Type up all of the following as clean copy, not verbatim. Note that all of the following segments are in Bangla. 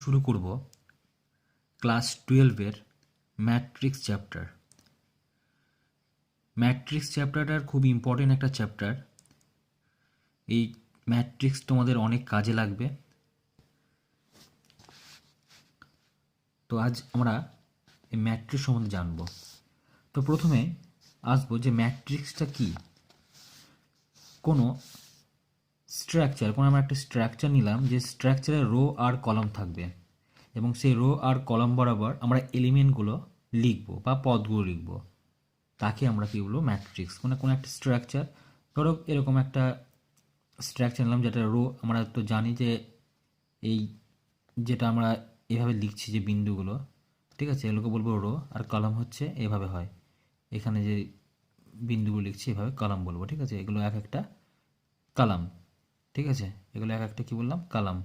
শুরু করব ক্লাস 12-এর ম্যাট্রিক্স চ্যাপ্টার। ম্যাট্রিক্স চ্যাপ্টারটার খুব ইম্পর্টেন্ট একটা চ্যাপ্টার। এই ম্যাট্রিক্স তোমাদের অনেক কাজে লাগবে। তো আজ আমরা এই ম্যাট্রিক্স সম্বন্ধে জানব। তো প্রথমে আসবো যে ম্যাট্রিক্সটা কি। কোনো আমরা একটা স্ট্রাকচার নিলাম, যে স্ট্রাকচারে রো আর কলাম থাকবে এবং সেই রো আর কলাম বরাবর আমরা এলিমেন্টগুলো লিখব বা পদগুলো লিখব, তাকে আমরা কী বলবো, ম্যাট্রিক্স। মানে কোনো একটা স্ট্রাকচার, ধরো এরকম একটা স্ট্রাকচার নিলাম যেটা রো, আমরা তো জানি যে এই যেটা আমরা এভাবে লিখছি যে বিন্দুগুলো, ঠিক আছে, এগুলোকে বলবো রো, আর কলাম হচ্ছে এভাবে হয়, এখানে যে বিন্দুগুলো লিখছি এভাবে কলাম বলবো, ঠিক আছে। এগুলো এক একটা কলাম, ঠিক আছে, এগুলো এক একটা কী বললাম, কলাম,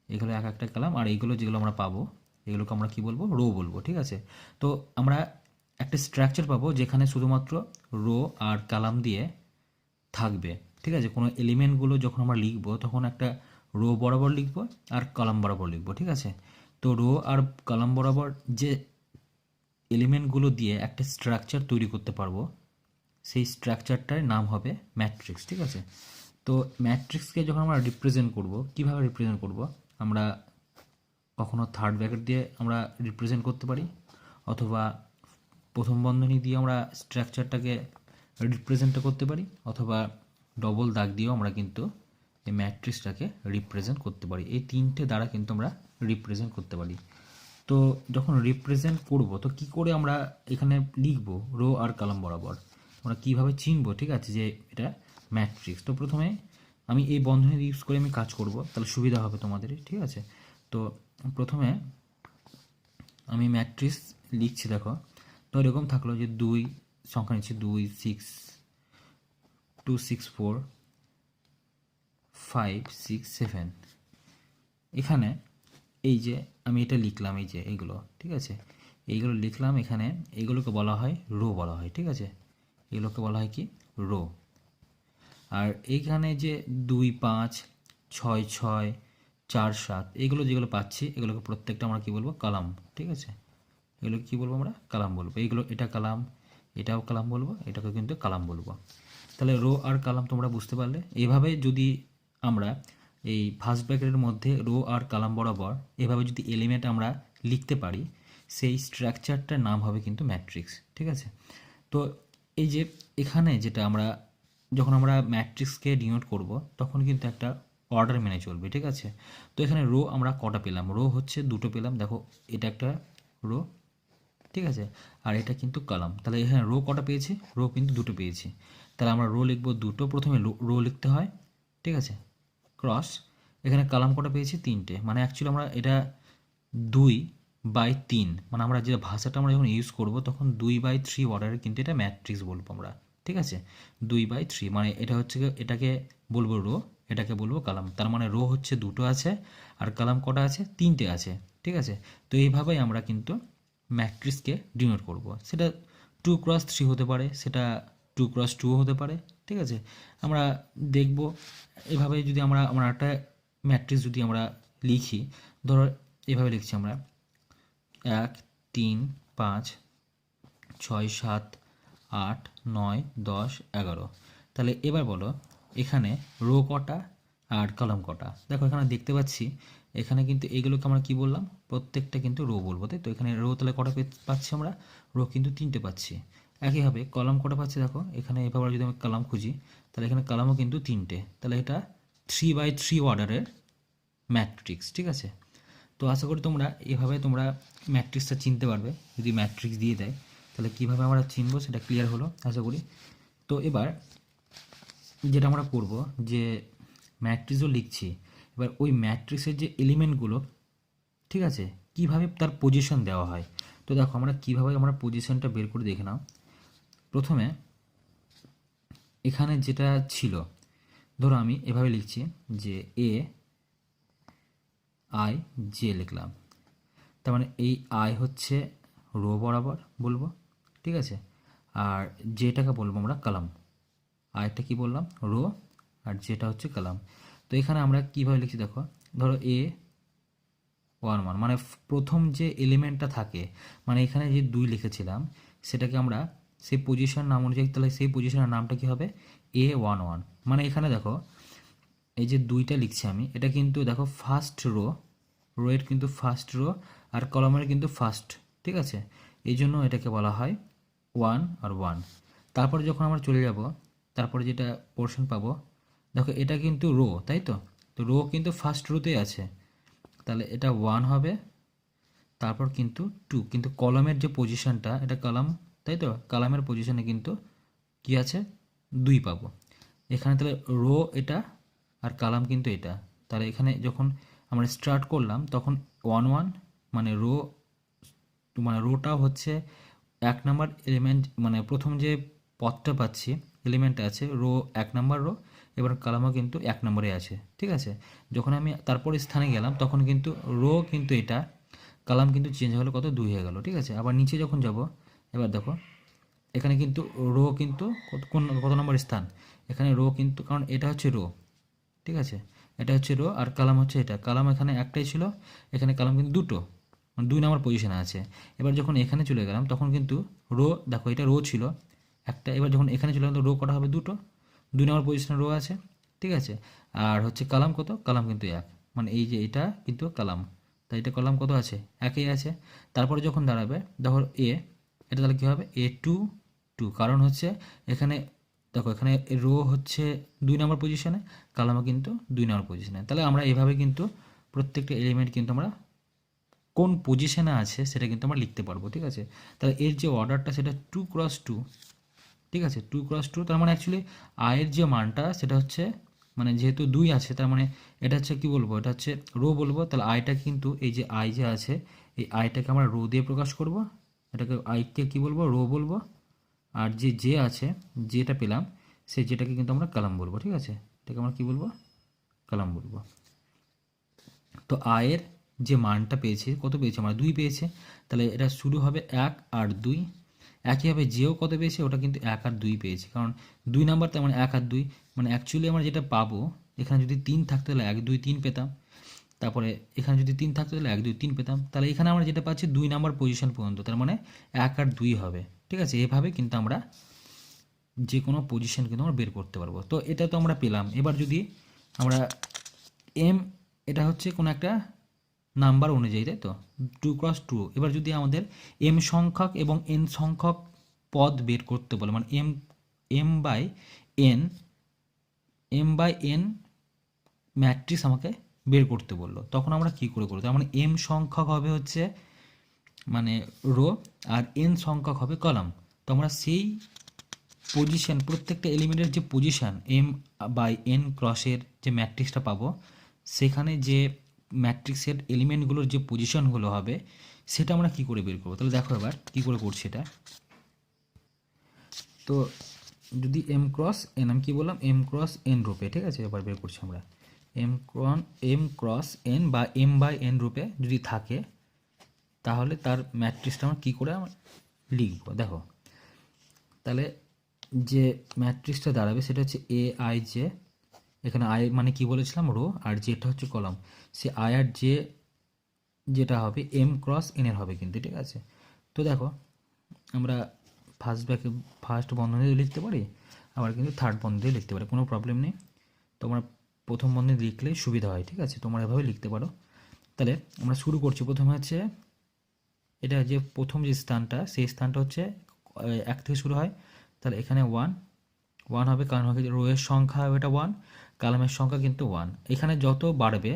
এগুলো এক একটা কলাম। আর এইগুলো যেগুলো আমরা পাবো এগুলোকে আমরা কি বলবো, রো বলবো, ঠিক আছে। তো আমরা একটা স্ট্রাকচার পাবো যেখানে শুধুমাত্র রো আর কলাম দিয়ে থাকবে, ঠিক আছে। কোনো এলিমেন্টগুলো যখন আমরা লিখবো তখন একটা রো বরাবর লিখবো আর কলাম বরাবর লিখবো, ঠিক আছে। তো রো আর কলাম বরাবর যে এলিমেন্টগুলো দিয়ে একটা স্ট্রাকচার তৈরি করতে পারবো, সেই স্ট্রাকচারটার নাম হবে ম্যাট্রিক্স, ঠিক আছে। তো ম্যাট্রিক্সকে যখন আমরা রিপ্রেজেন্ট করব, কিভাবে রিপ্রেজেন্ট করব, আমরা কখনো থার্ড ব্র্যাকেট দিয়ে আমরা রিপ্রেজেন্ট করতে পারি, অথবা প্রথম বন্ধনী দিয়ে আমরা স্ট্রাকচারটাকে রিপ্রেজেন্ট করতে পারি, অথবা ডবল দাগ দিয়েও আমরা কিন্তু এই ম্যাট্রিক্সটাকে রিপ্রেজেন্ট করতে পারি। এই তিনটে দ্বারা কিন্তু আমরা রিপ্রেজেন্ট করতে পারি। তো যখন রিপ্রেজেন্ট করব তো কি করে আমরা এখানে লিখব, রো আর কলাম বরাবর আমরা কিভাবে চিনব, ঠিক আছে, যে এটা ম্যাট্রিক্স। তো প্রথমে আমি এই বন্ধনী ইউজ করে আমি কাজ করব, তাহলে সুবিধা হবে তোমাদের, ঠিক আছে। তো প্রথমে আমি ম্যাট্রিক্স লিখছি, দেখো। তো এরকম থাকলো যে দুই সংখ্যা নিচ্ছি, 2 6 2 6 4 5 6 7। এখানে এই যে আমি এটা লিখলাম, এই যে এইগুলো, ঠিক আছে, এইগুলো লিখলাম এখানে, এইগুলোকে বলা হয় রো বলা হয়, ঠিক আছে। এগুলোকে বলা হয় কি, রো। আর এইখানে যে 2 5 6 6 4 7 এগুলো যেগুলো পাচ্ছি এগুলোকে প্রত্যেকটা আমরা কি বলবো, কলাম, ঠিক আছে। এগুলো কি বলবো, আমরা কলাম বলবো। এইগুলো, এটা কলাম, এটাও কলাম বলবো, এটাকে কিন্তু কলাম বলবো। তাহলে রো আর কলাম তোমরা বুঝতে পারলে। এইভাবে যদি আমরা এই ফার্স্ট ব্র্যাকেটের মধ্যে রো আর কলাম বরাবর এভাবে যদি এলিমেন্ট আমরা লিখতে পারি, সেই স্ট্রাকচারটার নাম হবে কিন্তু ম্যাট্রিক্স, ঠিক আছে। তো এই যে এখানে যেটা আমরা যখন আমরা ম্যাট্রিক্সকে ডিনোট করব তখন কিন্তু একটা অর্ডার মেনে চলবে, ঠিক আছে। তো এখানে রো আমরা কটা পেলাম, রো হচ্ছে দুটো পেলাম, দেখো এটা একটা রো, ঠিক আছে, আর এটা কিন্তু কলাম। তাহলে এখানে রো কটা পেয়েছি, রো কিন্তু দুটো পেয়েছি। তাহলে আমরা রো লিখবো দুটো, প্রথমে রো লিখতে হয়, ঠিক আছে, ক্রস। এখানে কলাম কটা পেয়েছি, তিনটে। মানে অ্যাকচুয়ালি আমরা এটা 2/3, মানে আমরা যে ভাষাটা আমরা যখন ইউজ করব তখন 2/3 অর্ডারে কিন্তু এটা ম্যাট্রিক্স বলবো আমরা, ঠিক আছে। 2/3 মানে এটা হচ্ছে, এটাকে বলবো রো, এটাকে বলবো কলাম। তার মানে রো হচ্ছে দুটো আছে আর কলাম কটা আছে, তিনটে আছে, ঠিক আছে। তো এইভাবেই আমরা কিন্তু ম্যাট্রিক্সকে ডিনোট করব। সেটা 2x3 হতে পারে, সেটা 2x2 হতে পারে, ঠিক আছে। আমরা দেখব এভাবে যদি আমরা একটা ম্যাট্রিক্স যদি আমরা লিখি, ধরো এভাবে লিখছি আমরা 1 3 5 6 7 8 9 10 11। তাহলে এবার বলো এখানে রো কটা আর কলাম কটা। দেখো এখানে দেখতে পাচ্ছি, এখানে কিন্তু এগুলোকে আমরা কি বললাম, প্রত্যেকটা কিন্তু রো বলবো, তাই তো। এখানে রো তাহলে কটা পাচ্ছি আমরা, রো কিন্তু তিনটে পাচ্ছি। একইভাবে কলাম কটা পাচ্ছি, দেখো এখানে এভাবে যদি আমি কলাম খুঁজি তাহলে এখানে কলামও কিন্তু তিনটে। তাহলে এটা 3/3 অর্ডারের ম্যাট্রিক্স, ঠিক আছে। তো আশা করি তোমরা এভাবে তোমরা ম্যাট্রিক্সটা চিনতে পারবে। যদি ম্যাট্রিক্স দিয়ে দেয় তাহলে কীভাবে আমরা চিনবো সেটা ক্লিয়ার হলো আশা করি। তো এবার যেটা আমরা করব, যে ম্যাট্রিক্সও লিখছি, এবার ওই ম্যাট্রিক্সের যে এলিমেন্টগুলো, ঠিক আছে, কিভাবে তার পজিশন দেওয়া হয়। তো দেখো আমরা কিভাবে আমরা পজিশনটা বের করে দেখে নাও। প্রথমে এখানে যেটা ছিল, ধরো আমি এভাবে লিখছি যে এ আই জে লিখলাম, তার মানে এই আই হচ্ছে রো বরাবর বলবো, ঠিক আছে, আর যেটাকে বলবো আমরা কলাম। আইটা কি বললাম, রো, আর যেটা হচ্ছে কলাম। তো এখানে আমরা কিভাবে লিখছি দেখো, ধরো এ 1 1 মানে প্রথম যে এলিমেন্টটা থাকে, মানে এখানে যে 2 লিখেছিলাম সেটাকে আমরা সেই পজিশন নাম অনুযায়ী, তাহলে সেই পজিশনের নামটা কি হবে A11। মানে এখানে দেখো এই যে 2টা লিখছি আমি, এটা কিন্তু দেখো ফার্স্ট রো এর কিন্তু ফার্স্ট রো, আর কলামের কিন্তু ফার্স্ট, ঠিক আছে, এই জন্য এটাকে বলা হয় 1 আর 1। তারপরে যখন আমরা চলে যাব, তারপরে যেটা পোর্শন পাবো, দেখো এটা কিন্তু রো, তাই তো, তো রো কিন্তু ফার্স্ট রোতেই আছে, তাহলে এটা 1 হবে। তারপর কিন্তু 2, কিন্তু কলামের যে পজিশনটা, এটা কলাম, তাই তো, কলামের পজিশনে কিন্তু কি আছে 2 পাবো এখানে, তাহলে রো এটা আর কলাম কিন্তু এটা। তাহলে এখানে যখন আমরা স্টার্ট করলাম তখন 1 1, মানে রোটা হচ্ছে 1 নাম্বার এলিমেন্ট, মানে প্রথম যে পদটা পাচ্ছি এলিমেন্ট আছে রো 1 নাম্বার রো, এবার কলামও কিন্তু 1 নম্বরে আছে, ঠিক আছে। যখন আমি তারপরে স্থানে গেলাম তখন কিন্তু রো কিন্তু এটা, কলাম কিন্তু চেঞ্জ হলো, কত 2 হয়ে গেল, ঠিক আছে। আবার নিচে যখন যাব, এবার দেখো এখানে কিন্তু রো কিন্তু কত নম্বর স্থান, এখানে রো কিন্তু, কারণ এটা হচ্ছে রো, ঠিক আছে, এটা হচ্ছে রো আর কালাম হচ্ছে এটা, কালাম এখানে একটাই ছিল, এখানে কালাম কিন্তু দুটো, মানে 2 নম্বর পজিশনে আছে। এবার যখন এখানে চলে গেলাম তখন কিন্তু রো, দেখো এটা রো ছিল একটা, এবার যখন এখানে চলে গেলাম তো রো কটা হবে দুটো, 2 নম্বর পজিশনে রো আছে, ঠিক আছে। আর হচ্ছে কালাম কত, কালাম কিন্তু 1, মানে এই যে এটা কিন্তু কালাম, তাই এটা কলাম কত আছে, একই আছে। তারপরে যখন দাঁড়াবে দেখো এটা তাহলে কী হবে A2 2, কারণ হচ্ছে এখানে দেখো এখানে রো হচ্ছে 2 নম্বর পজিশনে, কলামও কিন্তু 2 নম্বর পজিশনে। তাহলে আমরা এভাবে কিন্তু প্রত্যেকটা এলিমেন্ট কিন্তু আমরা কোন পজিশনে আছে সেটা কিন্তু আমরা লিখতে পারবো, ঠিক আছে। তাহলে এর যে অর্ডারটা সেটা 2 × 2, ঠিক আছে, 2 × 2, তার মানে অ্যাকচুয়ালি আয়ের যে মানটা সেটা হচ্ছে, মানে যেহেতু 2 আছে তার মানে এটা হচ্ছে কি বলবো, এটা হচ্ছে রো বলবো, তাহলে আইটা কিন্তু এই যে আই যে আছে, এই আইটাকে আমরা রো দিয়ে প্রকাশ করব, এটাকে আইকে কি বলবো, রো বলবো। আর যে আছে, যেটা পেলাম সেই যেটাকে কিন্তু আমরা কলাম বলবো, ঠিক আছে, এটাকে আমরা কি বলবো, কলাম বলবো। তো আয়ের যে মানটা পেয়েছি, কত পেয়েছি আমরা 2 পেয়েছে, তাহলে এটা শুরু হবে 1 আর 2। একইভাবে যেও কত পেয়েছে, ওটা কিন্তু 1 আর 2 পেয়েছে, কারণ 2 নাম্বার, তার মানে 1 আর 2, মানে অ্যাকচুয়ালি আমরা যেটা পাবো, এখানে যদি 3 থাকতো তাহলে 1 2 3 পেতাম, তারপরে এখানে যদি 3 থাকতো তাহলে 1 2 3 পেতাম, তাহলে এখানে আমরা যেটা পাচ্ছি 2 নাম্বার পজিশন পর্যন্ত, তার মানে 1 আর 2 হবে, ঠিক আছে। এভাবে কিন্তু আমরা যে কোনো পজিশন কিন্তু আমরা বের করতে পারবো। তো এটা তো আমরা পেলাম। এবার যদি আমরা এম, এটা হচ্ছে কোনো একটা নাম্বার অনুযায়ী, তাই তো, 2 × 2, এবার যদি আমাদের এম সংখ্যক এবং এন সংখ্যক পদ বের করতে বলে, মানে এম বাই এন ম্যাট্রিক্স আমাকে বের করতে বললো, তখন আমরা কি করে করবো, তার মানে এম সংখ্যক হবে হচ্ছে মানে রো, আর এন সংখ্যক হবে কলাম। তো আমরা সেই পজিশন, প্রত্যেকটা এলিমেন্টের যে পজিশন M/N ক্রসের যে ম্যাট্রিক্সটা পাবো, সেখানে যে ম্যাট্রিক্সের এলিমেন্টগুলোর যে পজিশনগুলো হবে সেটা আমরা কি করে বের করবো, তাহলে দেখো এবার কি করে করছি এটা। তো যদি M×N, আমি কি বললাম, M×N রূপে, ঠিক আছে, এবার বের করছি আমরা M×N বা M/N রূপে যদি থাকে, তাহলে তার ম্যাট্রিক্সটা আমরা কী করে লিখবো, দেখো তাহলে যে ম্যাট্রিক্সটা দাঁড়াবে সেটা হচ্ছে AIJ, এখানে আই মানে কি বলেছিলাম রো, আর যেটা হচ্ছে কলাম, সে আই আর জে যেটা হবে M×N এর হবে কিন্তু, ঠিক আছে। তো দেখো আমরা ফার্স্ট বন্ধনী দিয়ে লিখতে পারি, আবার কিন্তু থার্ড বন্ধনী দিয়ে লিখতে পারি, কোনো প্রবলেম নেই। তোমরা প্রথম বন্ধনী লিখলেই সুবিধা হয়, ঠিক আছে, তোমরা এভাবে লিখতে পারো। তাহলে আমরা শুরু করছি, প্রথমে হচ্ছে এটা যে প্রথম যে স্থানটা, সেই স্থানটা হচ্ছে 1 থেকে শুরু হয়, তাহলে এখানে 1 হবে, কারণ রো এর সংখ্যা হবে এটা 1, কলামের সংখ্যা কিন্তু 1। এখানে যত বাড়বে,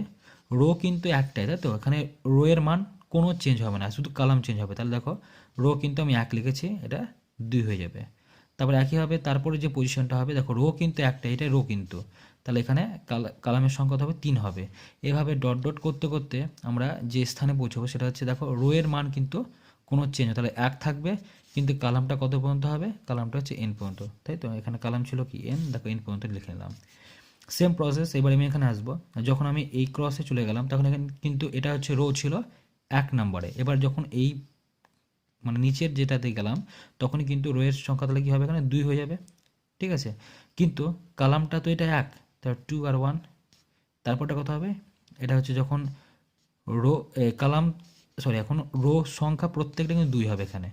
রো কিন্তু একটাই, তাই তো, এখানে রো এর মান কোনো চেঞ্জ হবে না, শুধু কলাম চেঞ্জ হবে। তাহলে দেখো রো কিন্তু আমি 1 লিখেছি, এটা 2 হয়ে যাবে। তারপরে একইভাবে তারপরে যে পজিশনটা হবে, দেখো রো কিন্তু একটাই, এটা রো কিন্তু, তাহলে এখানে কলামের সংখ্যা হবে 3 হবে। এভাবে ডট ডট করতে করতে আমরা যে স্থানে পৌঁছাবো সেটা হচ্ছে, দেখো রো এর মান কিন্তু কোনো চেঞ্জ, তাহলে 1 থাকবে, কিন্তু কালামটা কত পর্যন্ত হবে, কালামটা হচ্ছে N পর্যন্ত, তাই তো, এখানে কালাম ছিল কি N, দেখো N পর্যন্ত লিখে নিলাম। সেম প্রসেস, এবার আমি এখানে আসবো, যখন আমি এই ক্রসে চলে গেলাম তখন এখানে কিন্তু এটা হচ্ছে রো ছিল 1 নম্বরে, এবার যখন এই মানে নিচের যেটাতে গেলাম তখনই কিন্তু রো এর সংখ্যা তাহলে কী হবে, এখানে 2 হয়ে যাবে, ঠিক আছে। কিন্তু কালামটা তো এটা 1, তাহলে 2 আর 1, তারপরটা কত হবে, এটা হচ্ছে যখন রো কালাম সরি এখন রো সংখ্যা প্রত্যেকটা কিন্তু 2 হবে এখানে,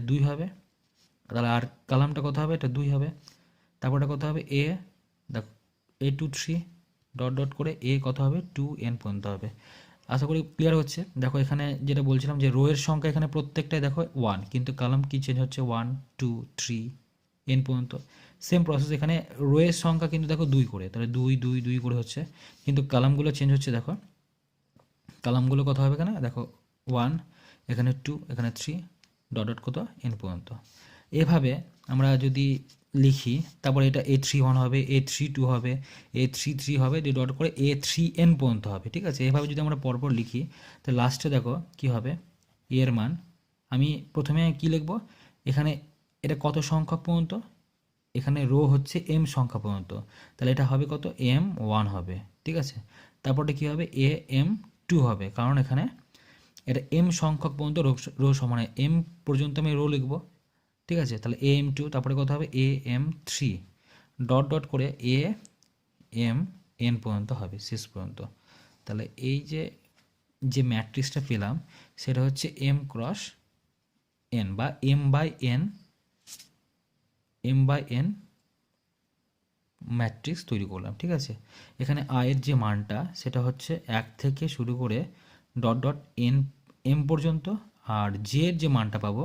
2 হবে। তাহলে আর কালামটা কত হবে, এটা 2 হবে। তারপরটা কত হবে এ, দেখো A2 3 ডট ডট করে এ কত হবে 2n পর্যন্ত হবে। আশা করি ক্লিয়ার হচ্ছে। দেখো এখানে যেটা বলছিলাম যে রো এর সংখ্যা এখানে প্রত্যেকটাই দেখো 1, কিন্তু কালাম কি চেঞ্জ হচ্ছে 1 2 3 n পর্যন্ত। সেম প্রসেস এখানে রো এর সংখ্যা কিন্তু দেখো 2 করে, তাহলে 2 2 2 করে হচ্ছে, কিন্তু কালামগুলো চেঞ্জ হচ্ছে। দেখো কালামগুলো কত হবে এখানে, দেখো 1, এখানে 2, এখানে 3 ডট ডট কত n পর্যন্ত। এভাবে আমরা যদি লিখি, তারপরে এটা A31 হবে, A32 হবে, A33 হবে, দিয়ে ডট করে A3n পর্যন্ত হবে। ঠিক আছে, এভাবে যদি আমরা পরপর লিখি, তো লাস্টে দেখো কি হবে, এর মান আমি প্রথমে কি লিখব, এখানে এটা কত সংখ্যক পর্যন্ত, এখানে রো হচ্ছে m সংখ্যা পর্যন্ত, তাহলে এটা হবে কত m1 হবে। ঠিক আছে, তারপরে কি হবে am2 হবে, কারণ এখানে এটা m সংখ্যক পর্যন্ত রো সমান m পর্যন্ত আমি রো লিখব। ঠিক আছে, তাহলে am2, তারপরে কত হবে am3 ডট ডট করে am n পর্যন্ত হবে শেষ পর্যন্ত। তাহলে এই যে যে ম্যাট্রিক্সটা পেলাম সেটা হচ্ছে m ক্রস n বা m/n ম্যাট্রিক্স তৈরি করলাম। ঠিক আছে, এখানে এর যে মানটা সেটা হচ্ছে 1 থেকে শুরু করে ডট ডট m পর্যন্ত, আর এর যে মানটা পাবো,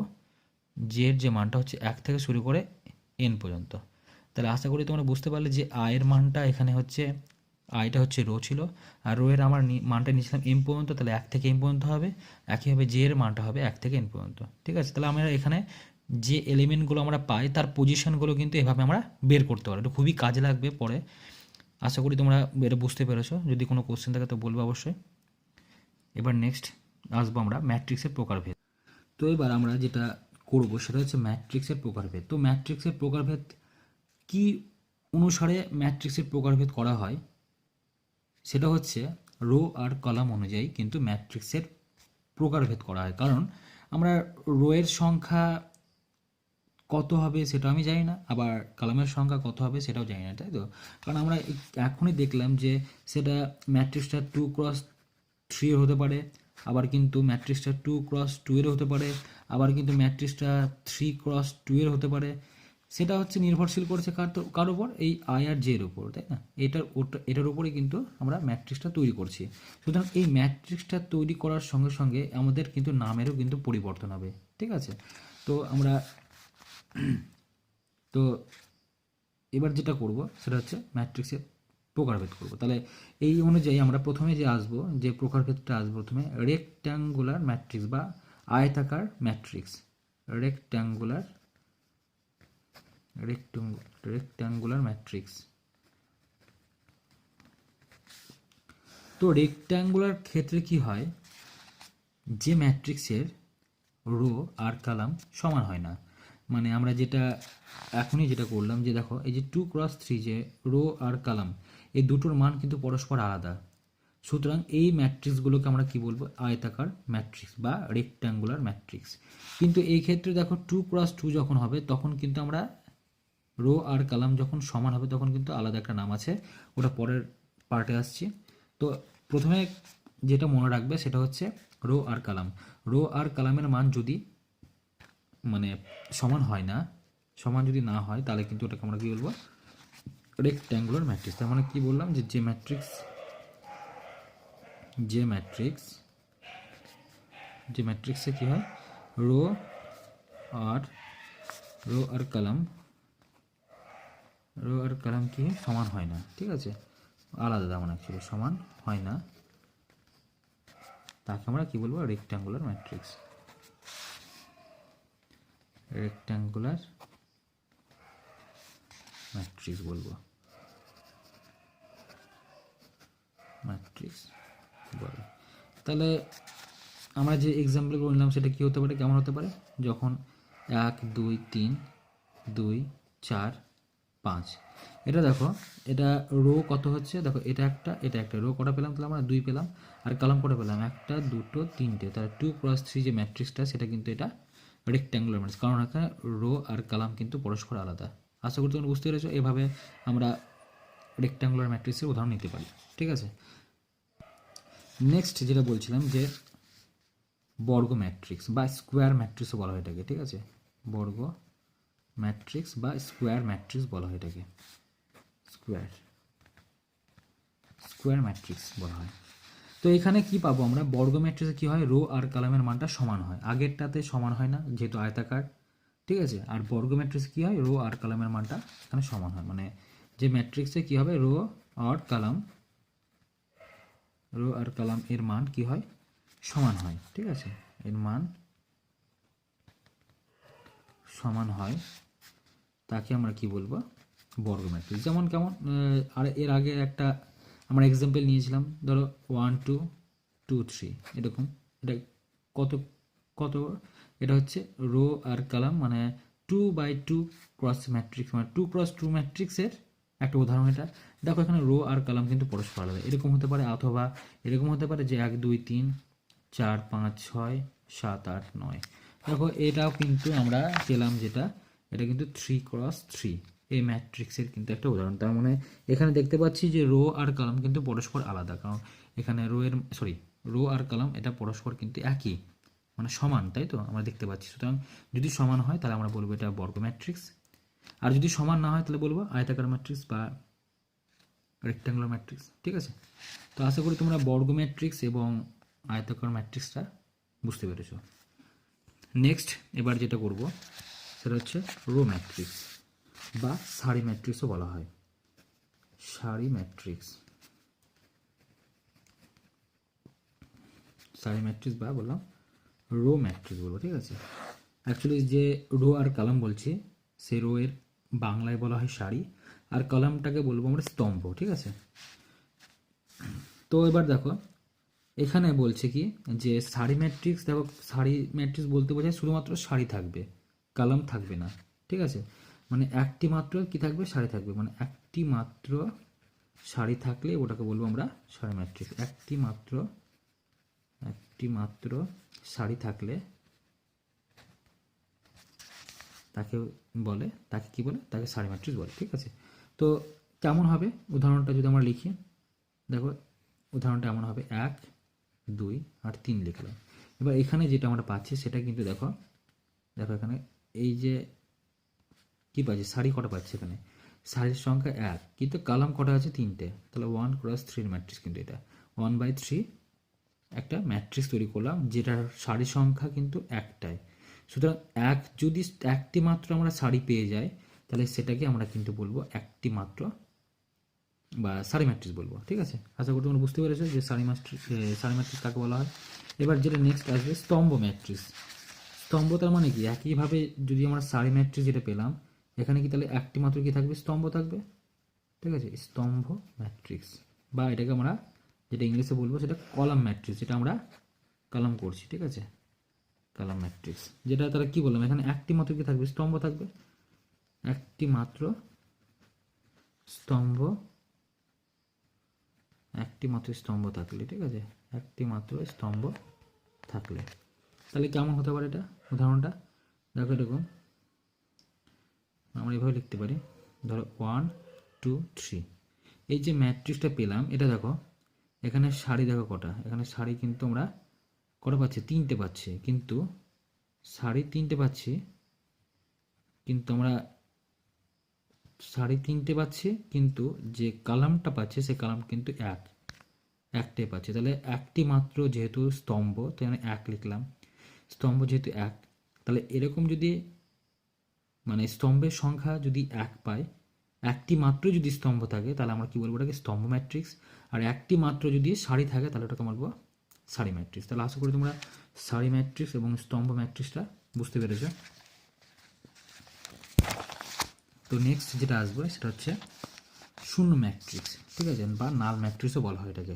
এর যে মানটা হচ্ছে 1 থেকে শুরু করে n পর্যন্ত। তাহলে আশা করি তোমরা বুঝতে পারলে যে এর মানটা এখানে হচ্ছে, টা হচ্ছে রো ছিল, আর রো এর আমার মানটা নিয়েছিলাম m পর্যন্ত, তাহলে 1 থেকে m পর্যন্ত হবে। একইভাবে এর মানটা হবে 1 থেকে n পর্যন্ত। ঠিক আছে, তাহলে আমরা এখানে যে এলিমেন্টগুলো আমরা পাই তার পজিশনগুলো কিন্তু এভাবে আমরা বের করতে পারি। এটা খুবই কাজে লাগবে পরে। আশা করি তোমরা এটা বুঝতে পেরেছো। যদি কোনো কোশ্চেন থাকে তো বলবে অবশ্যই। এবার নেক্সট আসবো আমরা ম্যাট্রিক্সের প্রকারভেদ। তো এবার আমরা যেটা করব সেটা হচ্ছে ম্যাট্রিক্সের প্রকারভেদ। তো ম্যাট্রিক্সের প্রকারভেদ কি অনুসারে ম্যাট্রিক্সের প্রকারভেদ করা হয়, সেটা হচ্ছে রো আর কলাম অনুযায়ী কিন্তু ম্যাট্রিক্সের প্রকারভেদ করা হয়। কারণ আমরা রো এর সংখ্যা কত হবে সেটা আমি জানি না, আবার কলামের সংখ্যা কত হবে সেটাও জানি না, তাই তো? কারণ আমরা এখনই দেখলাম যে সেটা ম্যাট্রিক্সটা 2x3 এর হতে পারে, আবার কিন্তু ম্যাট্রিক্সটা 2x2 এর হতে পারে, আবার কিন্তু ম্যাট্রিক্সটা 3x2 এর হতে পারে। সেটা হচ্ছে নির্ভরশীল করেছে কার উপর, এই আর জের উপর, তাই না? এটার উপরে কিন্তু আমরা ম্যাট্রিক্সটা তৈরি করছি। সুতরাং এই ম্যাট্রিক্সটা তৈরি করার সঙ্গে সঙ্গে আমাদের কিন্তু নামেরও কিন্তু পরিবর্তন হবে। ঠিক আছে, তো আমরা তো এবার যেটা করব সেটা হচ্ছে ম্যাট্রিক্সের প্রকারভেদ করব। তাহলে এই অনুযায়ী আমরা প্রথমে যে আসবো, যে প্রকারভেদটা আসবো প্রথমে রেক্ট্যাঙ্গুলার ম্যাট্রিক্স বা আয়তাকার ম্যাট্রিক্স। Rectangular matrix. তো রেক্ট্যাঙ্গুলার ক্ষেত্রে কি হয়, যে ম্যাট্রিক্সের রো আর কলাম সমান হয় না, মানে আমরা যেটা এখনই যেটা করলাম যে দেখো এই যে 2x3 যে রো আর কলাম এই দুটোর মান কিন্তু পরস্পর আলাদা। সুতরাং এই ম্যাট্রিক্সগুলোকে আমরা কি বলবো, আয়তাকার ম্যাট্রিক্স বা রেক্ট্যাঙ্গুলার ম্যাট্রিক্স। কিন্তু এই ক্ষেত্রে দেখো 2x2 যখন হবে তখন কিন্তু আমরা রো আর কলাম যখন সমান হবে তখন কিন্তু আলাদা একটা নাম আছে, ওটা পরের পার্টে আসছি। তো প্রথমে যেটা মনে রাখবে সেটা হচ্ছে রো আর কলাম। রো আর কলামের মান যদি মানে সমান হয় না, সমান যদি না হয় তাহলে কিন্তু ওটাকে আমরা কি বলবো, রেক্ট্যাঙ্গুলার ম্যাট্রিক্স। তার মানে কি বললাম যে ম্যাট্রিক্সে কি হয়, রো আর কলাম কি সমান হয় না। ঠিক আছে, আলাদা, তেমন অ্যাকচুয়ালি সমান হয় না, তাকে আমরা কি বলবো, রেক্ট্যাঙ্গুলার ম্যাট্রিক্স বলবো, ম্যাট্রিক্স বলে। তাহলে আমরা যে এক্সাম্পলগুলো নিলাম সেটা কি হতে পারে, কেমন হতে পারে, যখন 1 2 3 2 4 5, এটা দেখো এটা রো কত হচ্ছে, দেখো এটা একটা রো কটা পেলাম, তাহলে আমরা 2 পেলাম, আর কলাম কটা পেলাম, 1 2 3টে, তাহলে 2x3 যে ম্যাট্রিক্সটা সেটা কিন্তু এটা রেক্ট্যাঙ্গুলার ম্যাট্রিক্স, কারণ এখানে রো আর কলাম কিন্তু পরস্পর আলাদা। আশা করি তোমরা বুঝতে পেরেছো। এভাবে আমরা রেক্ট্যাঙ্গুলার ম্যাট্রিক্সের উদাহরণ নিতে পারি। ঠিক আছে, নেক্সট যেটা বলছিলাম যে বর্গ ম্যাট্রিক্স বা স্কোয়ার ম্যাট্রিক্সও বলা হয় এটাকে, ঠিক আছে, বর্গ ম্যাট্রিক্স বা স্কোয়ার ম্যাট্রিক্স বলা হয় এটাকে, স্কোয়ার স্কোয়ার ম্যাট্রিক্স বলা হয়। তো এখানে কি পাবো আমরা, বর্গ ম্যাট্রিক্সে কি হয়, রো আর কলামের মানটা সমান হয়, আগেরটাতে সমান হয় না যেহেতু আয়তাকার, ঠিক আছে। আর বর্গ ম্যাট্রিক্সে কি হয়, রো আর কলামের মানটা এখানে সমান হয়, মানে যে ম্যাট্রিক্সে কি হবে, রো আর কলাম এর মান কি হয়, সমান হয়, ঠিক আছে, এর মান সমান হয়, তাকে আমরা কি বলবো, বর্গ ম্যাট্রিক্স। যেমন কেমন, আর এর আগে একটা আমরা এক্সাম্পল নিয়েছিলাম, ধরো 1 2 2 3 এরকম, এটা কত কত, এটা হচ্ছে রো আর কলাম মানে 2x2 ক্রস ম্যাট্রিক্স, মানে 2x2 ম্যাট্রিক্সের একটা উদাহরণ এটা। দেখো এখানে রো আর কলাম কিন্তু পরস্পর আলাদা, এরকম হতে পারে, অথবা এরকম হতে পারে যে 1 2 3 4 5 6 7 8 9। দেখো এটাও কিন্তু আমরা পেলাম যেটা, এটা কিন্তু 3x3 এই ম্যাট্রিক্সের কিন্তু একটা উদাহরণ। তার মানে এখানে দেখতে পাচ্ছি যে রো আর কলাম কিন্তু পরস্পর আলাদা, কারণ এখানে রো আর কলাম এটা পরস্পর কিন্তু একই, মানে সমান, তাই তো আমরা দেখতে পাচ্ছি। সুতরাং যদি সমান হয় তাহলে আমরা বলবো এটা বর্গ ম্যাট্রিক্স, আর যদি সমান না হয় তাহলে বলবো আয়তাকার ম্যাট্রিক্স বা রেক্ট্যাঙ্গুলার ম্যাট্রিক্স, ঠিক আছে। তো আশা করি তোমরা বর্গ ম্যাট্রিক্স এবং আয়তাকার ম্যাট্রিক্সটা বুঝতে পেরেছো। নেক্সট এবার যেটা করব সেটা হচ্ছে রো ম্যাট্রিক্স বা সারি ম্যাট্রিক্সও বলা হয়, সারি ম্যাট্রিক্স বা বললাম রো ম্যাট্রিক্স বলবো, ঠিক আছে। অ্যাকচুয়ালি যে রো আর কলাম বলছি, সেই রো এর বাংলায় বলা হয় সারি, আর কলামটাকে বলবো আমরা স্তম্ভ, ঠিক আছে। তো এবার দেখো এখানে বলছে কি, যে সারি ম্যাট্রিক্স, দেখো সারি ম্যাট্রিক্স বলতে বোঝায় শুধুমাত্র সারি থাকবে, কলাম থাকবে না, ঠিক আছে। মানে একটি মাত্র কি থাকবে, সারি থাকবে, মানে একটি মাত্র সারি থাকলে ওটাকে বলবো আমরা সারি ম্যাট্রিক্স। একটি মাত্র সারি থাকলে তাকে কি বলে, তাকে সারি ম্যাট্রিক্স বলে, ঠিক আছে। তো কেমন হবে উদাহরণটা যদি আমরা লিখি, দেখো উদাহরণটা এমন হবে 1 2 আর 3 লিখলাম। এবার এখানে যেটা আমরা পাচ্ছি সেটা কিন্তু দেখো এখানে এই যে কি পাচ্ছি, সারি কটা পাচ্ছি, এখানে সারির সংখ্যা 1, কিন্তু কলাম কটা আছে, 3টে, তাহলে 1x3 ম্যাট্রিক্স, কিন্তু এটা 1/3 একটা ম্যাট্রিক্স তৈরি করলাম যেটার সারি সংখ্যা কিন্তু একটাই। সুতরাং যদি একটি মাত্র আমরা সারি পেয়ে যাই তাহলে সেটাকে আমরা কিন্তু বলবো একটি মাত্র বা সারি ম্যাট্রিক্স বলবো, ঠিক আছে। আশা করি তোমরা বুঝতে পেরেছো যে সারি ম্যাট্রিক্স কাকে বলা হয়। এবার যেটা নেক্সট আসবে স্তম্ভ ম্যাট্রিক্স। স্তম্ভ তার মানে কি, একইভাবে যদি আমরা সারি ম্যাট্রিক্স যেটা পেলাম, এখানে কি তাহলে একটি মাত্র কি থাকবে, স্তম্ভ থাকবে, ঠিক আছে, স্তম্ভ ম্যাট্রিক্স। বা এটাকে আমরা যেটা ইংলিশে বলবো সেটা কলাম ম্যাট্রিক্স, যেটা আমরা কলাম করছি, ঠিক আছে, কলাম ম্যাট্রিক্স। যেটা তারা কি বললাম, এখানে একটি মাত্র কি থাকবে, স্তম্ভ থাকবে, একটি মাত্র স্তম্ভ, থাকলে, ঠিক আছে, একটি মাত্র স্তম্ভ থাকলে। তাহলে কেমন হতে পারে এটা উদাহরণটা, দেখো এরকম আমরা এভাবে লিখতে পারি, ধরো 1 2 3, এই যে ম্যাট্রিক্সটা পেলাম, এটা দেখো এখানে সারি দেখো কটা, এখানে সারি কিন্তু আমরা কটা পাচ্ছি, 3টে পাচ্ছি, কিন্তু সারি 3টে পাচ্ছি, কিন্তু আমরা সারি 3টে পাচ্ছি, কিন্তু যে কলামটা পাচ্ছি সেই কলাম কিন্তু একটাই পাচ্ছি। তাহলে একটি মাত্র যেহেতু স্তম্ভ, তাই আমি 1 লিখলাম, স্তম্ভ যেহেতু 1, তাহলে এরকম যদি মানে স্তম্ভের সংখ্যা যদি 1 পায়, একটি মাত্র যদি স্তম্ভ থাকে তাহলে আমরা কি বলবো, ওটাকে স্তম্ভ ম্যাট্রিক্স। আর একটি মাত্র যদি সারি থাকে তাহলে ওটাকে বলবো সারি ম্যাট্রিক্স। তাহলে আশা করি তোমরা সারি ম্যাট্রিক্স এবং স্তম্ভ ম্যাট্রিক্সটা বুঝতে পেরেছো। তো নেক্সট যেটা আসবে সেটা হচ্ছে শূন্য ম্যাট্রিক্স, ঠিক আছে, বা নাল ম্যাট্রিক্সও বলা হয় এটাকে।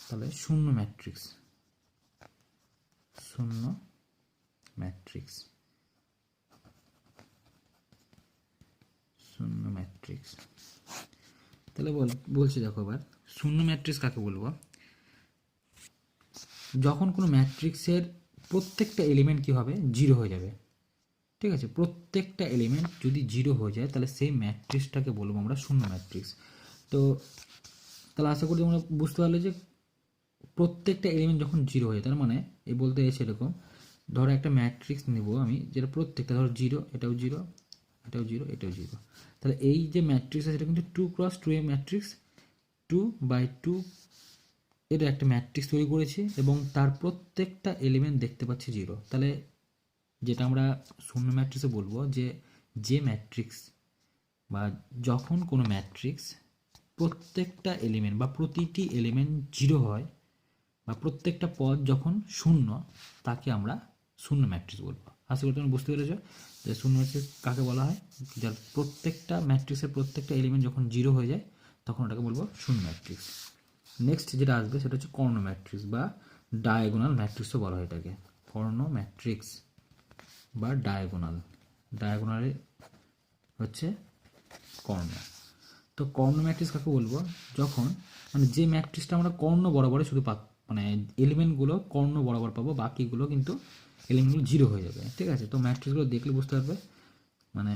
তাহলে শূন্য ম্যাট্রিক্স তাহলে বলছি দেখো এবার শূন্য ম্যাট্রিক্স কাকে বলবো, যখন কোনো ম্যাট্রিক্সের প্রত্যেকটা এলিমেন্ট কি হবে, জিরো হয়ে যাবে, ঠিক আছে। প্রত্যেকটা এলিমেন্ট যদি জিরো হয়ে যায় তাহলে সেই ম্যাট্রিক্সটাকে বলবো আমরা শূন্য ম্যাট্রিক্স। তো তাহলে আশা করি তোমরা বুঝতে পারলে যে প্রত্যেকটা এলিমেন্ট যখন জিরো হয়ে যায়, তার মানে এই বলতে এসে এরকম, ধরো একটা ম্যাট্রিক্স নেব আমি, যেটা প্রত্যেকটা ধরো জিরো, এটাও জিরো, এটাও জিরো, এটাও জিরো, তাহলে এই যে ম্যাট্রিক্স আছে সেটা কিন্তু 2x2 এর ম্যাট্রিক্স, 2x2 এটা একটা ম্যাট্রিক্স তৈরি করেছি এবং তার প্রত্যেকটা এলিমেন্ট দেখতে পাচ্ছি জিরো। তাহলে যেটা আমরা শূন্য ম্যাট্রিক্সে বলবো যে ম্যাট্রিক্স বা যখন কোনো ম্যাট্রিক্স প্রত্যেকটা এলিমেন্ট বা প্রতিটি এলিমেন্ট জিরো হয় বা প্রত্যেকটা পদ যখন শূন্য, তাকে আমরা শূন্য ম্যাট্রিক্স বলবো। আশা করি তুমি বুঝতে পেরেছো যে শূন্য ম্যাট্রিক্স কাকে বলা হয়, যার প্রত্যেকটা ম্যাট্রিক্সের প্রত্যেকটা এলিমেন্ট যখন জিরো হয়ে যায় তখন ওটাকে বলবো শূন্য ম্যাট্রিক্স। নেক্সট যেটা আসবে সেটা হচ্ছে কর্ণ ম্যাট্রিক্স বা ডায়াগোনাল ম্যাট্রিক্সও বলা হয় এটাকে। কর্ণ ম্যাট্রিক্স বা ডায়াগোনালে হচ্ছে কর্ণ। তো কর্ণ ম্যাট্রিক্স কাকে বলবো, যখন মানে যে ম্যাট্রিক্সটা আমরা কর্ণ বরাবরে শুধু মানে এলিমেন্টগুলো কর্ণ বরাবর পাবো, বাকিগুলো কিন্তু এলিমেন্টগুলো জিরো হয়ে যাবে। ঠিক আছে, তো ম্যাট্রিক্সগুলো দেখলে বুঝতে পারবে মানে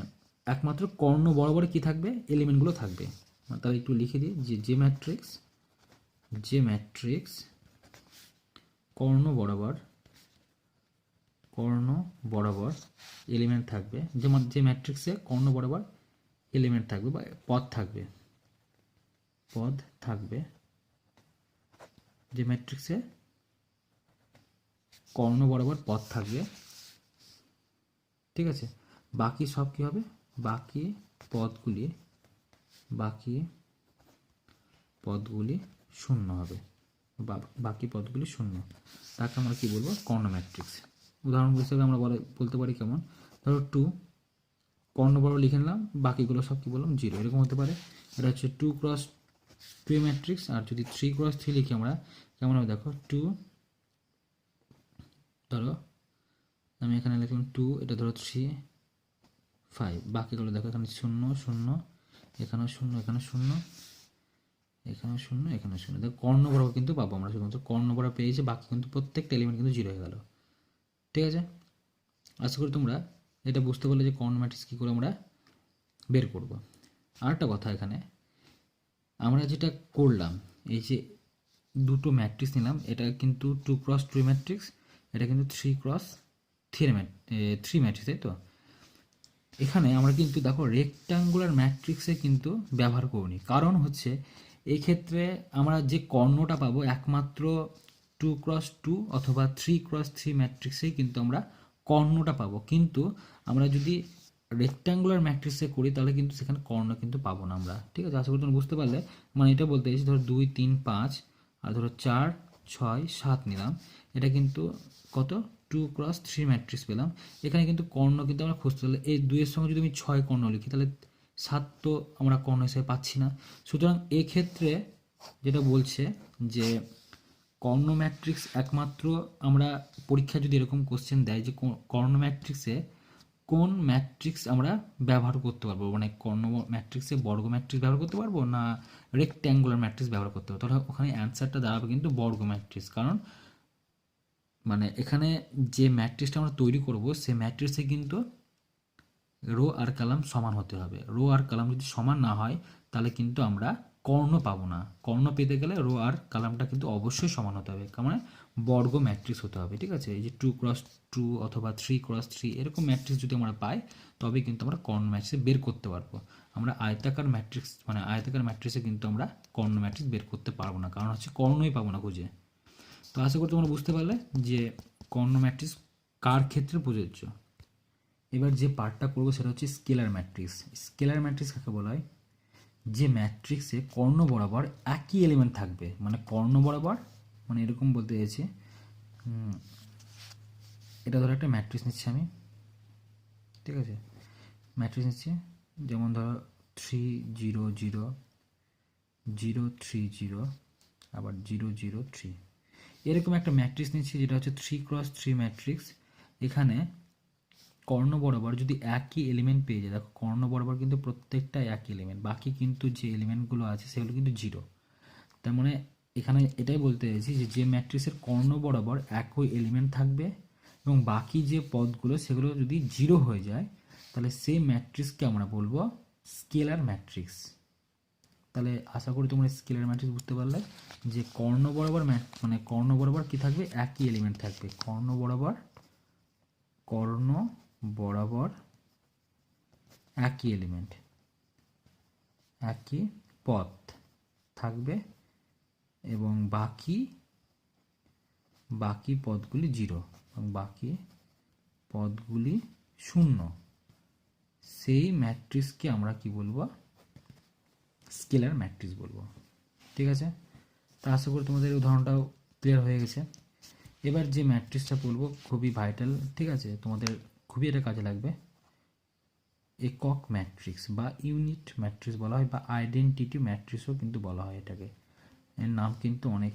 একমাত্র কর্ণ বরাবরে কি থাকবে, এলিমেন্টগুলো থাকবে। তাহলে একটু লিখে দিই যে ম্যাট্রিক্স কর্ণ বরাবর এলিমেন্ট থাকবে, যেমন যে ম্যাট্রিক্সে কর্ণ বরাবর এলিমেন্ট থাকবে বা পদ থাকবে, যে ম্যাট্রিক্সে কর্ণ বরাবর পদ থাকবে, ঠিক আছে, বাকি সব কি হবে, বাকি পদগুলি শূন্য হবে, বাকি পদগুলি শূন্য, তাকে আমরা কি বলবো, কর্ণ ম্যাট্রিক্স। উদাহরণ হিসেবে আমরা বলতে পারি কেমন, ধরো 2 কর্ণ বরাবর লিখে নিলাম, বাকিগুলো সব কি বললাম জিরো, এরকম হতে পারে। এটা হচ্ছে 2x2 ম্যাট্রিক্স। আর যদি 3x3 লিখি আমরা কেমন হবে দেখো, 2 ধরো আমি এখানে লিখলাম 2, এটা ধরো 3 5, বাকিগুলো দেখো এখানে 0 0, এখানেও 0, এখানে 0, এখানে 0, এখানে 0, দেখো কর্ণ বরাবর কিন্তু পাবো আমরা, শুধুমাত্র কর্ণ বরাবর পেয়েছি, বাকি কিন্তু প্রত্যেকটা এলিমেন্ট কিন্তু জিরো হয়ে গেল। ঠিক আছে, আশা করি তোমরা এটা বুঝতে পারলে যে কর্ণ ম্যাট্রিক্স কী করে আমরা বের করব। আরেকটা কথা, এখানে আমরা যেটা করলাম, এই যে দুটো ম্যাট্রিক্স নিলাম, এটা কিন্তু 2x2 ম্যাট্রিক্স, এটা কিন্তু 3x3 ম্যাট্রিক্স, তাই তো। এখানে আমরা কিন্তু দেখো রেক্ট্যাঙ্গুলার ম্যাট্রিক্সে কিন্তু ব্যবহার করিনি, কারণ হচ্ছে এই ক্ষেত্রে আমরা যে কর্ণটা পাবো একমাত্র 2x2 অথবা 3x3 ম্যাট্রিক্সেই কিন্তু আমরা কর্ণটা পাবো, কিন্তু আমরা যদি রেক্ট্যাঙ্গুলার ম্যাট্রিক্সে করি তাহলে কিন্তু সেখানে কর্ণ কিন্তু পাবো না আমরা। ঠিক আছে, আশা করি তুমি বুঝতে পারলে। মানে এটা বলতে চাইছি ধরো 2 3 5 আর ধরো 4 6 7 নিলাম, এটা কিন্তু কত 2x3 ম্যাট্রিক্স পেলাম। এখানে কিন্তু কর্ণ কিন্তু আমরা খুঁজতে হলে এই 2 এর সঙ্গে যদি আমি 6 কর্ণ লিখি তাহলে 7 তো আমরা কর্ণ হিসেবে পাচ্ছি না। সুতরাং এক্ষেত্রে যেটা বলছে যে কর্ণ ম্যাট্রিক্স একমাত্র আমরা পরীক্ষায় যদি এরকম কোশ্চেন দেয় যে কর্ণ ম্যাট্রিক্সে কোন ম্যাট্রিক্স আমরা ব্যবহার করতে পারবো, মানে কর্ণ ম্যাট্রিক্সে বর্গ ম্যাট্রিক্স ব্যবহার করতে পারবো না রেক্ট্যাঙ্গুলার ম্যাট্রিক্স ব্যবহার করতে পারবো, তাহলে ওখানে অ্যান্সারটা দাঁড়াবে কিন্তু বর্গ ম্যাট্রিক্স। কারণ মানে এখানে যে ম্যাট্রিক্সটা আমরা তৈরি করব সেই ম্যাট্রিক্সে কিন্তু রো আর কলাম সমান হতে হবে। রো আর কলাম যদি সমান না হয় তাহলে কিন্তু আমরা কর্ণ পাবো না। কর্ণ পেতে গেলে রো আর কলামটা কিন্তু অবশ্যই সমান হতে হবে, মানে বর্গ ম্যাট্রিক্স হতে হবে। ঠিক আছে, এই যে 2x2 অথবা 3x3 এরকম ম্যাট্রিক্স যদি আমরা পাই তবে কিন্তু আমরা কর্ণ ম্যাট্রিক্স বের করতে পারবো। আমরা আয়তাকার ম্যাট্রিক্স মানে আয়তাকার ম্যাট্রিক্সে কিন্তু আমরা কর্ণ ম্যাট্রিক্স বের করতে পারবো না, কারণ হচ্ছে কর্ণই পাবো না খুঁজে। তো আশা করি তোমরা বুঝতে পারলে যে কর্ণ ম্যাট্রিক্স কার ক্ষেত্রে প্রযোজ্য। এবার যে পার্টটা করবো সেটা হচ্ছে স্কেলার ম্যাট্রিক্স। স্কেলার ম্যাট্রিক্স কাকে বলা হয়, যে ম্যাট্রিক্সে কর্ণ বরাবর একই এলিমেন্ট থাকবে, মানে কর্ণ বরাবর মানে এরকম বলতে চাইছি, এটা ধরো একটা ম্যাট্রিক্স নিচ্ছি আমি, ঠিক আছে, ম্যাট্রিক্স নিচ্ছি যেমন ধরো 3 0 0 0 3 0 আবার 0 0 3, এরকম একটা ম্যাট্রিক্স নিচ্ছি যেটা হচ্ছে 3x3 ম্যাট্রিক্স। এখানে কর্ণ বরাবর যদি একই এলিমেন্ট পেয়ে যায়, দেখো কর্ণ বরাবর কিন্তু প্রত্যেকটা একই এলিমেন্ট, বাকি কিন্তু যে এলিমেন্টগুলো আছে সেগুলো কিন্তু জিরো। তার মানে এখানে এটাই বলতে চাইছি যে ম্যাট্রিক্সের কর্ণ বরাবর একই এলিমেন্ট থাকবে এবং বাকি যে পদগুলো সেগুলো যদি জিরো হয়ে যায় তাহলে সেই ম্যাট্রিক্সকে আমরা বলবো স্কেলার ম্যাট্রিক্স। তাহলে আশা করি তোমরা স্কেলার ম্যাট্রিক্স বুঝতে পারলে যে কর্ণ বরাবর মানে কর্ণ বরাবর কি থাকবে, একই এলিমেন্ট থাকবে। কর্ণ বরাবর একই এলিমেন্ট, একই পথ থাকবে এবং বাকি পদগুলি জিরো এবং বাকি পদগুলি শূন্য। সেই ম্যাট্রিক্সকে আমরা কি বলবো, স্কেলার ম্যাট্রিক্স বলবো। ঠিক আছে, তা আশা করি তোমাদের উদাহরণটাও ক্লিয়ার হয়ে গেছে। এবার যে ম্যাট্রিক্সটা বলবো খুবই ভাইটাল, ঠিক আছে, তোমাদের খুবই এটা কাজে লাগবে। একক ম্যাট্রিক্স বা ইউনিট ম্যাট্রিক্স বলা হয়, বা আইডেন্টিটি ম্যাট্রিক্সও কিন্তু বলা হয় এটাকে। এর নাম কিন্তু অনেক,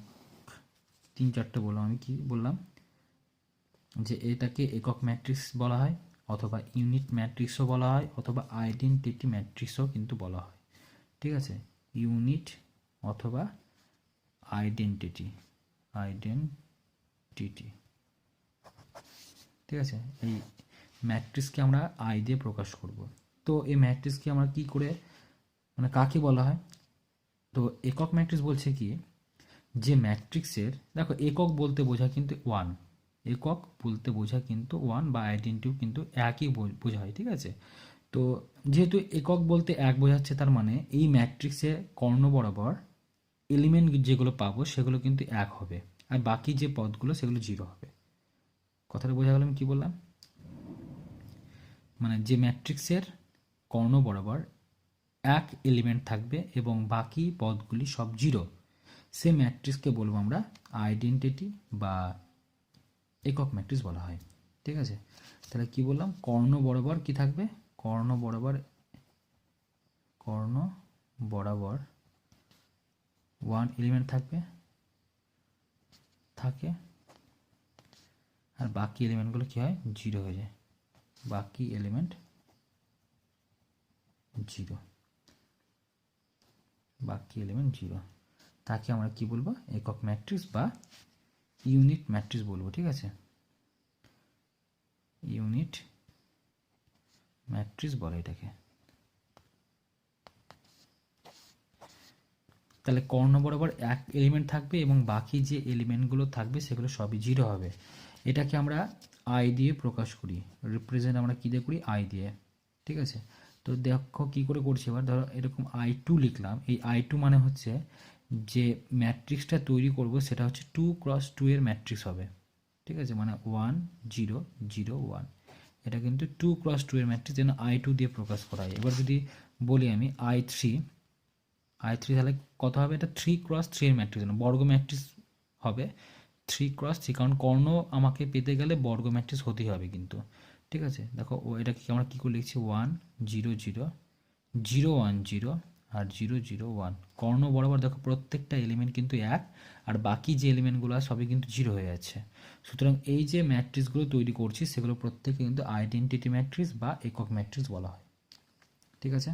3-4টে বললাম। আমি কি বললাম, যে এটাকে একক ম্যাট্রিক্স বলা হয়, অথবা ইউনিট ম্যাট্রিক্সও বলা হয়, অথবা আইডেন্টিটি ম্যাট্রিক্সও কিন্তু বলা হয়। ঠিক আছে, ইউনিট অথবা আইডেন্টিটি। ঠিক আছে, এই ম্যাট্রিক্সকে আমরা আই দিয়ে প্রকাশ করব। তো এই ম্যাট্রিক্সকে আমরা কি করে, মানে কাকে বলা হয়? তো একক ম্যাট্রিক্স বলছে কি, যে ম্যাট্রিক্সের, দেখো একক বলতে বোঝা কিন্তু ওয়ান, একক বলতে বোঝা কিন্তু ওয়ান, বা আইডেন্টিটিও কিন্তু একই বোঝায়। ঠিক আছে, তো যেহেতু একক বলতে এক বোঝাচ্ছে, তার মানে এই ম্যাট্রিক্সে কর্ণ বরাবর এলিমেন্ট যেগুলো পাবো সেগুলো কিন্তু এক হবে, আর বাকি যে পদগুলো সেগুলো জিরো হবে। কথাটা বোঝা গেল আমি কি বললাম? মানে যে ম্যাট্রিক্সের কর্ণ বরাবর এক এলিমেন্ট থাকবে এবং বাকি পদগুলি সব জিরো, সে ম্যাট্রিক্সকে বলবো আমরা আইডেন্টিটি বা একক ম্যাট্রিক্স বলা হয়। ঠিক আছে, তাহলে কি বললাম, কর্ণ বরাবর কি থাকবে, কর্ণ বরাবর ওয়ান এলিমেন্ট থাকে, আর বাকি এলিমেন্টগুলো কি হয়, জিরো হয়ে যায়। বাকি এলিমেন্ট জিরো, তাকে আমরা কি বলবো, একক ম্যাট্রিক্স বা ইউনিট ম্যাট্রিক্স বলবো। ঠিক আছে, ইউনিট ম্যাট্রিক্স বলে এটাকে। তাহলে কর্ণ বরাবর এক এলিমেন্ট থাকবে এবং বাকি যে এলিমেন্টগুলো থাকবে সেগুলো সবই জিরো হবে। এটাকে আমরা আই দিয়ে প্রকাশ করি, রিপ্রেজেন্ট আমরা কী দিয়ে করি, আই দিয়ে। ঠিক আছে, তো দেখো কী করে করছি। এবার ধরো এরকম I2 লিখলাম। এই I2 মানে হচ্ছে যে ম্যাট্রিক্সটা তৈরি করব সেটা হচ্ছে 2x2 এর ম্যাট্রিক্স হবে। ঠিক আছে, মানে 1 0 0 1, এটা কিন্তু 2x2 এর ম্যাট্রিক্স, যেন I2 দিয়ে প্রকাশ করা হয়। এবার যদি বলি আমি I3, তাহলে কত হবে, এটা 3x3 এর ম্যাট্রিক্স, বর্গ ম্যাট্রিক্স হবে 3x3, কারণ কর্ণ আমাকে পেতে গেলে বর্গ ম্যাট্রিক্স হতেই হবে কিন্তু। ঠিক আছে, দেখো এটাকে আমরা কী করে লিখছি, 1 0 0 0 1 0 আর 0 0 1। কর্ণ বরাবর দেখো প্রত্যেকটা এলিমেন্ট কিন্তু এক, আর বাকি যে এলিমেন্টগুলো আছে সবই কিন্তু জিরো হয়ে যাচ্ছে। সুতরাং এই যে ম্যাট্রিক্সগুলো তৈরি করছি সেগুলো প্রত্যেকে কিন্তু আইডেন্টিটি ম্যাট্রিক্স বা একক ম্যাট্রিক্স বলা হয়। ঠিক আছে,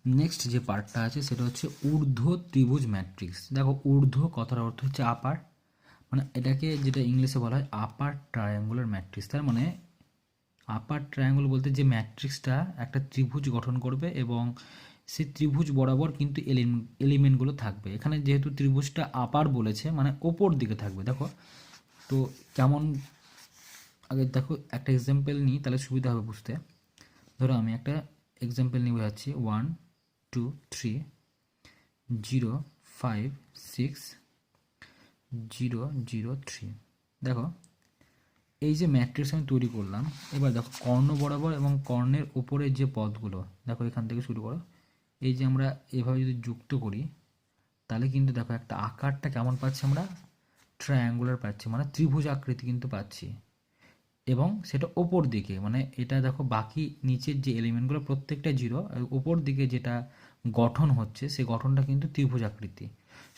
নেক্সট যে পার্টটা আছে সেটা হচ্ছে ঊর্ধ্ব ত্রিভুজ ম্যাট্রিক্স। দেখো ঊর্ধ্ব কথার অর্থ হচ্ছে আপার, মানে এটাকে যেটা ইংলিশে বলা হয় আপার ট্রায়াঙ্গুলার ম্যাট্রিক্স। তার মানে আপার ট্রায়াঙ্গুল বলতে যে ম্যাট্রিক্সটা একটা ত্রিভুজ গঠন করবে এবং সেই ত্রিভুজ বরাবর কিন্তু এলিমেন্টগুলো থাকবে। এখানে যেহেতু ত্রিভুজটা আপার বলেছে মানে ওপর দিকে থাকবে। দেখো তো কেমন, আগে দেখো একটা এক্সাম্পল নিই তাহলে সুবিধা হবে বুঝতে। ধরো আমি একটা এক্সাম্পল নিয়ে বোঝাচ্ছি, 1 2 3 0 5 6 0 0 3। দেখো এই যে ম্যাট্রিক্স আমি তৈরি করলাম, এবার দেখো কর্ণ বরাবর এবং কর্ণের উপরের যে পদগুলো, দেখো এখান থেকে শুরু করো, এই যে আমরা এভাবে যদি যুক্ত করি তাহলে কিন্তু দেখো একটা আকারটা কেমন পাচ্ছি আমরা, ট্রায়াঙ্গুলার পাচ্ছি, মানে ত্রিভুজ আকৃতি কিন্তু পাচ্ছি। এবং সেটা ওপর দিকে, মানে এটা দেখো বাকি নিচের যে এলিমেন্টগুলো প্রত্যেকটা জিরো, আর ওপর দিকে যেটা গঠন হচ্ছে সেই গঠনটা কিন্তু ত্রিভুজ আকৃতি।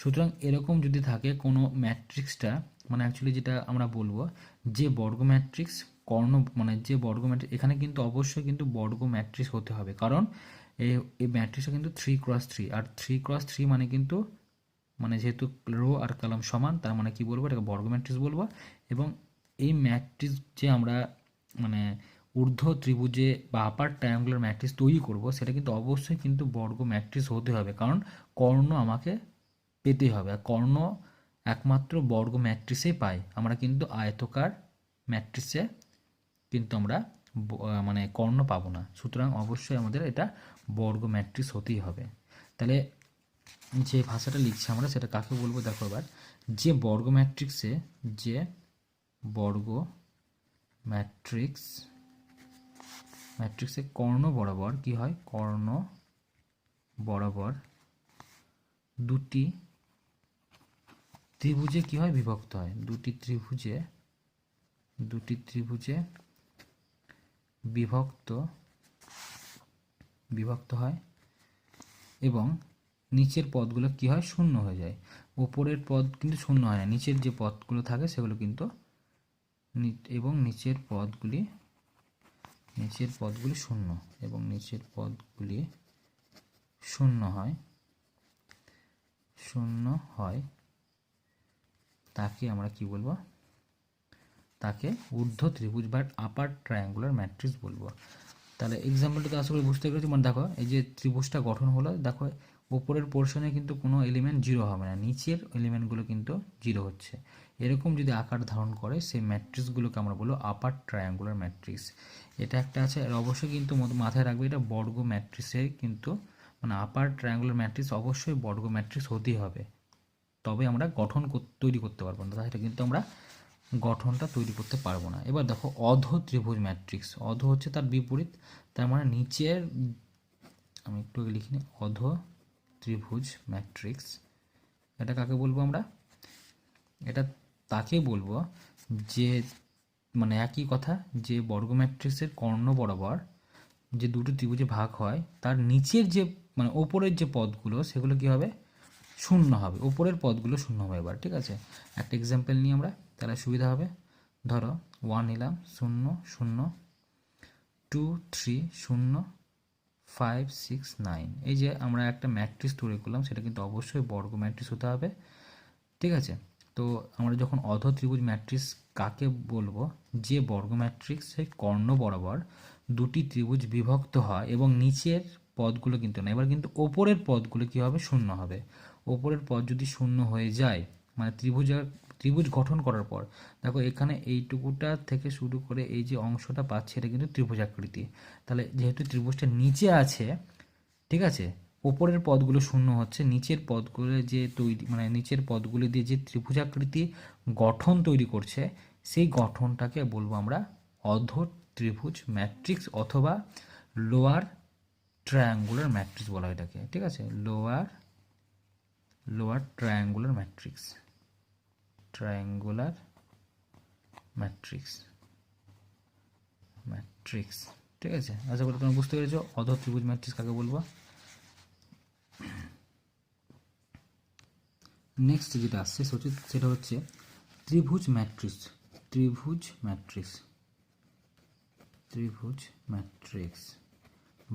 সুতরাং এরকম যদি থাকে কোনো ম্যাট্রিক্সটা, মানে অ্যাকচুয়ালি যেটা আমরা বলবো যে বর্গ ম্যাট্রিক্স, মানে যে বর্গ ম্যাট্রিক্স, এখানে কিন্তু অবশ্যই কিন্তু বর্গ ম্যাট্রিক্স হতে হবে, কারণ এই ম্যাট্রিক্সটা কিন্তু 3x3, আর 3x3 মানে কিন্তু, মানে যেহেতু রো আর কলাম সমান, তার মানে কি বলবো, এটাকে বর্গ ম্যাট্রিক্স বলবো। এবং এই ম্যাট্রিক্স যে আমরা মানে ঊর্ধ্ব ত্রিভুজে বা আপার ট্রায়াঙ্গুলার ম্যাট্রিক্স তৈরি করব, সেটা কিন্তু অবশ্যই কিন্তু বর্গ ম্যাট্রিক্স হতে হবে, কারণ কর্ণ আমাকে পেতে হবে, আর কর্ণ একমাত্র বর্গ ম্যাট্রিক্সেই পাই। আমরা কিন্তু আয়তকার ম্যাট্রিক্সে কিন্তু আমরা মানে কর্ণ পাবো না। সুতরাং অবশ্যই আমাদের এটা বর্গ ম্যাট্রিক্স হতেই হবে। তাহলে যে ভাষাটা লিখছি আমরা সেটা কাকে বলবো দেখো এবার, যে বর্গ ম্যাট্রিক্সে যে বর্গ ম্যাট্রিক্স ম্যাট্রিক্সে কর্ণ বরাবর কি হয়, কর্ণ বরাবর দুটি ত্রিভুজে কি হয়, বিভক্ত হয়। দুটি ত্রিভুজে বিভক্ত হয় এবং নিচের পদগুলো কি হয়, শূন্য হয়ে যায়। উপরের পদ কিন্তু শূন্য হয় না, নিচের যে পদগুলো থাকে সেগুলো কিন্তু এবং নিচের পদগুলি শূন্য, এবং নিচের পদগুলি শূন্য হয়, তাকে আমরা কি বলবো, তাকে ঊর্ধ্ব ত্রিভুজ বা আপার ট্রায়াঙ্গুলার ম্যাট্রিক্স বলবো। তাহলে এক্সাম্পলটা তো আশা করি বুঝতে পেরেছি। মানে দেখো এই যে ত্রিভুজটা গঠন হলো, দেখো উপরের পোর্শনে কিন্তু কোনো এলিমেন্ট জিরো হবে না, নিচের এলিমেন্টগুলো কিন্তু জিরো হচ্ছে। এরকম যদি আকার ধারণ করে সেই ম্যাট্রিক্সগুলোকে আমরা বলবো আপার ট্রায়াঙ্গুলার ম্যাট্রিক্স। এটা একটা আছে, আর অবশ্যই কিন্তু মাথায় রাখবে এটা বর্গ ম্যাট্রিক্সে কিন্তু, মানে আপার ট্রায়াঙ্গুলার ম্যাট্রিক্স অবশ্যই বর্গ ম্যাট্রিক্স হতেই হবে, তবে আমরা তৈরি করতে পারবো না, তাহলে কিন্তু আমরা গঠনটা তৈরি করতে পারবো না। এবার দেখো অধ ত্রিভুজ ম্যাট্রিক্স, অধ হচ্ছে তার বিপরীত, তার মানে নিচের, আমি একটু আগে লিখিনি, অধ ত্রিভুজ ম্যাট্রিক্স, এটা কাকে বলবো আমরা, এটা তাকে বলবো যে, মানে একই কথা, যে বর্গ ম্যাট্রিক্সের কর্ণ বরাবর যে দুটো ত্রিভুজে ভাগ হয়, তার নিচের যে মানে ওপরের যে পদগুলো সেগুলো কি হবে, শূন্য হবে, ওপরের পদগুলো শূন্য হবে। এবার ঠিক আছে, একটা এক্সাম্পল নিই আমরা, তাহলে সুবিধা হবে। ধরো 1 নিলাম, 0 0 2 3 0 5 6 9, এই যে আমরা একটা ম্যাট্রিক্স তৈরি করলাম, সেটা কিন্তু অবশ্যই বর্গ ম্যাট্রিক্স হতে হবে। ঠিক আছে, তো আমরা যখন অধ ত্রিভুজ ম্যাট্রিক্স কাকে বলবো, যে বর্গ ম্যাট্রিক্সের কর্ণ বরাবর দুটি ত্রিভুজ বিভক্ত হয় এবং নিচের পদগুলো কিন্তু না, এবার কিন্তু ওপরের পদগুলো কি হবে, শূন্য হবে। ওপরের পদ যদি শূন্য হয়ে যায়, মানে ত্রিভুজ গঠন করার পর দেখো এখানে এইটুকুটা থেকে শুরু করে এই যে অংশটা পাচ্ছে, এটা কিন্তু ত্রিভুজাকৃতি। তাহলে যেহেতু ত্রিভুজটা নিচে আছে, ঠিক আছে, ওপরের পদগুলো শূন্য হচ্ছে, নিচের পদগুলো যে তৈরি, মানে নিচের পদগুলি দিয়ে যে ত্রিভুজাকৃতি গঠন তৈরি করছে, সেই গঠনটাকে বলবো আমরা অধ ত্রিভুজ ম্যাট্রিক্স অথবা লোয়ার ট্রায়াঙ্গুলার ম্যাট্রিক্স বলা হয় এটাকে। ঠিক আছে, লোয়ার ট্রায়াঙ্গুলার ম্যাট্রিক্স ঠিক আছে, আশা করি তোমরা বুঝতে পেরেছো অধ ত্রিভুজ ম্যাট্রিক্স কাকে বলবো। নেক্সট যেটা আসছে সেটা হচ্ছে ত্রিভুজ ম্যাট্রিক্স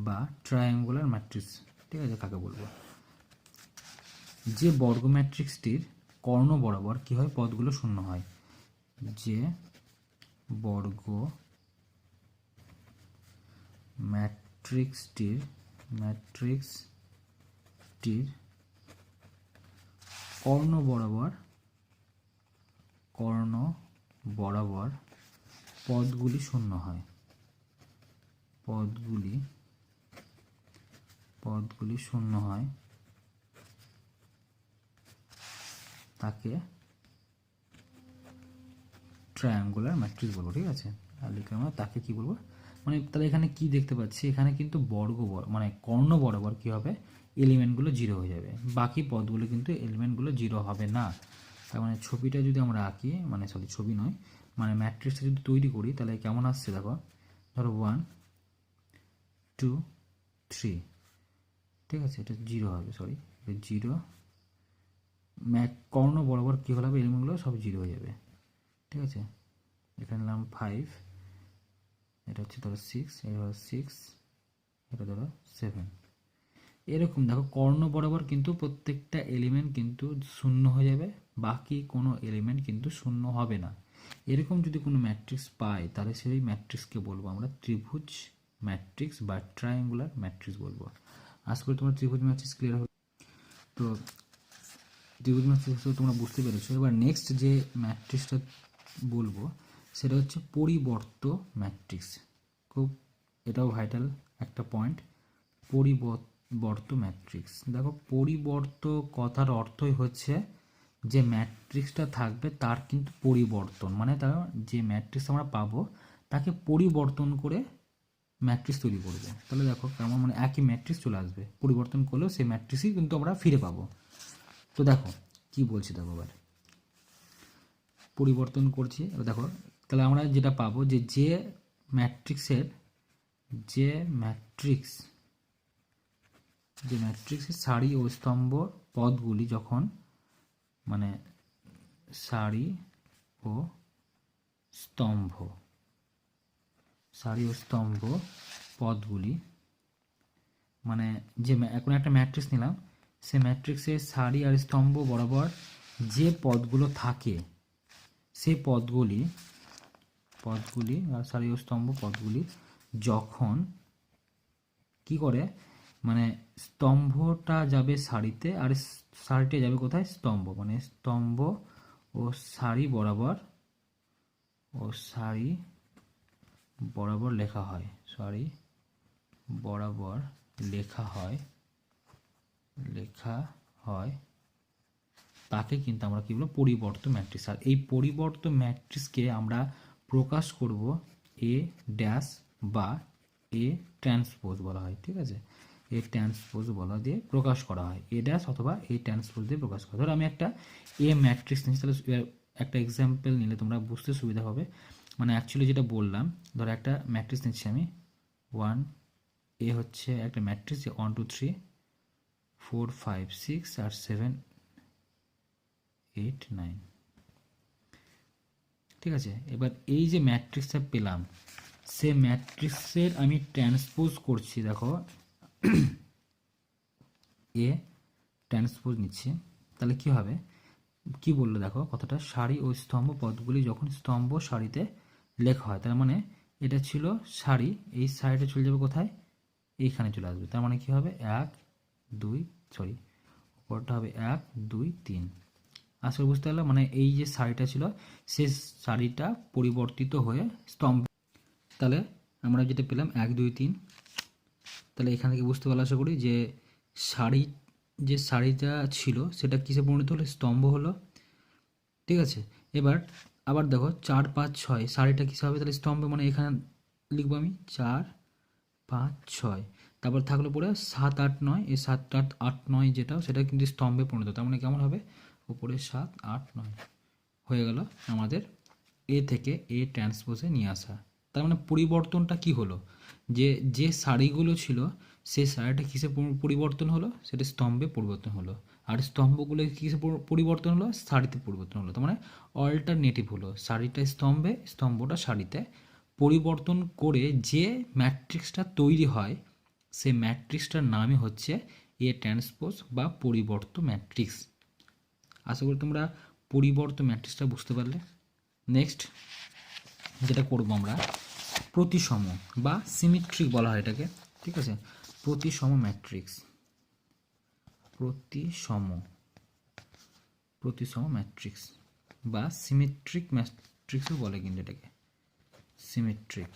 বা ট্রায়াঙ্গুলার ম্যাট্রিক্স। ঠিক আছে, কাকে বলবো, যে বর্গ ম্যাট্রিক্সটির কর্ণ বরাবর কি হয়, পদগুলো শূন্য হয়। যে বর্গ ম্যাট্রিক্সটির কর্ণ বরাবর পদগুলি শূন্য হয়, তাকে ট্রায়াঙ্গুলার ম্যাট্রিক্স বলবো। ঠিক আছে, আর লিখে আমরা তাকে কি বলবো, মানে তাহলে এখানে কি দেখতে পাচ্ছি, এখানে কিন্তু মানে কর্ণ বরাবর কি হবে, এলিমেন্টগুলো জিরো হয়ে যাবে, বাকি পদগুলো কিন্তু এলিমেন্টগুলো জিরো হবে না। তার মানে ছবিটা যদি আমরা আঁকি, মানে ছবি নয়, মানে ম্যাট্রিক্সটা যদি তৈরি করি, তাহলে কেমন আসছে দেখো, ধরো 1 2 3, ঠিক আছে, এটা জিরো হবে, এটা জিরো, কর্ণ বরাবর কী হলে হবে, এলিমেন্টগুলো সব জিরো হয়ে যাবে। ঠিক আছে, এখানে নিলাম 5, এটা হচ্ছে ধরো 6, এটা ধরো 6, এটা ধরো 7, এরকম দেখো কর্ণ বরাবর কিন্তু প্রত্যেকটা এলিমেন্ট কিন্তু শূন্য হয়ে যাবে, বাকি কোনো এলিমেন্ট কিন্তু শূন্য হবে না। এরকম যদি কোনো ম্যাট্রিক্স পাই তাহলে সেই ম্যাট্রিক্সকে বলবো আমরা ত্রিভুজ ম্যাট্রিক্স বা ট্রায়াঙ্গুলার ম্যাট্রিক্স বলবো। আশা করি তোমার ত্রিভুজ ম্যাট্রিক্স ক্লিয়ার হবে। তো ত্রিভুজ ম্যাট্রিক্স তোমরা বুঝতে পেরেছো। এবার নেক্সট যে ম্যাট্রিক্সটা বলবো সেটা হচ্ছে পরিবর্ত ম্যাট্রিক্স। খুব এটাও ভাইটাল একটা পয়েন্ট, পরিবর্ত ম্যাট্রিক্স। দেখো পরিবর্ত কথার অর্থই হচ্ছে যে ম্যাট্রিক্সটা থাকবে তার কিন্তু পরিবর্তন, মানে তার যে ম্যাট্রিক্স আমরা পাবো তাকে পরিবর্তন করে ম্যাট্রিক্স তৈরি করবে। তাহলে দেখো কেমন, মানে একই ম্যাট্রিক্স চলে আসবে, পরিবর্তন করলেও সেই ম্যাট্রিক্সই কিন্তু আমরা ফিরে পাবো। তো দেখো কি বলছি, দেখো এবার পরিবর্তন করছি। এবার দেখো তাহলে আমরা যেটা পাবো যে ম্যাট্রিক্সের সারি ও স্তম্ভ পদগুলি যখন, মানে সারি ও স্তম্ভ পদগুলি, মানে যে এখন একটা ম্যাট্রিক্স নিলাম, সে ম্যাট্রিক্সের সারি আর স্তম্ভ বরাবর যে পদগুলো থাকে সেই পদগুলি আর সারি ও স্তম্ভ পদগুলি যখন কি করে, মানে স্তম্ভটা যাবে সারিতে আর সারিটা যাবে কোথায়, স্তম্ভ, মানে স্তম্ভ ও সারি বরাবর লেখা হয় তাকে কিন্তু আমরা কি বলবো, পরিবর্ত ম্যাট্রিক্স। আর এই পরিবর্ত ম্যাট্রিক্সকে আমরা প্রকাশ করব এ ড্যাশ বা এ ট্রান্সপোজ বলা হয়, ঠিক আছে, এ ট্রান্সপোজ বলা দিয়ে প্রকাশ করা হয়, এ ড্যাশ অথবা এ ট্রান্সপোজ দিয়ে প্রকাশ করা হয়। ধরো আমি একটা এ ম্যাট্রিক্স নিচ্ছি, তাহলে একটা এক্সাম্পল নিলে তোমরা বুঝতে সুবিধা হবে। মানে অ্যাকচুয়ালি যেটা বললাম, ধরো একটা ম্যাট্রিক্স নিচ্ছি আমি, 1 এ হচ্ছে একটা ম্যাট্রিক্স, 1 2 3 4 5 6 আর 7 8 9, ঠিক আছে। এবার এই যে ম্যাট্রিক্সটা পেলাম, সে ম্যাট্রিক্সের আমি ট্রান্সপোজ করছি, দেখো এ ট্রান্সপোজ নিচ্ছি, তাহলে কি হবে, কি বললো দেখো কথাটা, সারি ও স্তম্ভ পদগুলি যখন স্তম্ভ সারিতে লেখা হয়, তার মানে এটা ছিল সারি, এই সারিটা চলে যাবে কোথায়, এইখানে চলে আসবে, তার মানে কি হবে 1 2 সরি উপরটা হবে 1 2 3। আসলে বুঝতে পারলাম, মানে এই যে সারিটা ছিল সে সারিটা পরিবর্তিত হয়ে স্তম্ভ, তাহলে আমরা যেটা পেলাম 1 2 3। তাহলে এখান থেকে বুঝতে পারলাম আশা করি যে সারিটা ছিল সেটা কিসে পরিণত হলো, স্তম্ভ হলো, ঠিক আছে। এবার আবার দেখো 4 5 6 সারিটা কিসে হবে, তাহলে স্তম্ভ, মানে এখানে লিখবো আমি 4 5 6, তারপর থাকলো পরে 7 8 9, এই 7 8 8 9 যেটা সেটা কিন্তু স্তম্ভে পরিণত, তার মানে কেমন হবে, উপরে 7 8 9 হয়ে গেল আমাদের এ থেকে এ ট্রান্সপোজে নিয়ে আসা। তার মানে পরিবর্তনটা কি হলো, যে সারিগুলো ছিল সেই সারিটা কিসে পরিবর্তন হলো, সেটা স্তম্ভে পরিবর্তন হলো, আর স্তম্ভগুলো কিসে পরিবর্তন হলো, সারিতে পরিবর্তন হলো। তার মানে অল্টারনেটিভ হলো, সারিটা স্তম্ভে, স্তম্ভটা সারিতে পরিবর্তন করে যে ম্যাট্রিক্সটা তৈরি হয় সেই ম্যাট্রিক্সটার নামই হচ্ছে এ ট্রান্সপোজ বা পরিবর্ত ম্যাট্রিক্স। আশা করি তোমরা পরিবর্ত ম্যাট্রিক্সটা বুঝতে পারলে। নেক্সট যেটা করবো আমরা, প্রতিসম বা সিমেট্রিক বলা হয় এটাকে, ঠিক আছে, প্রতিসম ম্যাট্রিক্স, প্রতিসম ম্যাট্রিক্স বা সিমেট্রিক ম্যাট্রিক্সও বলে কিন্তু এটাকে, সিমেট্রিক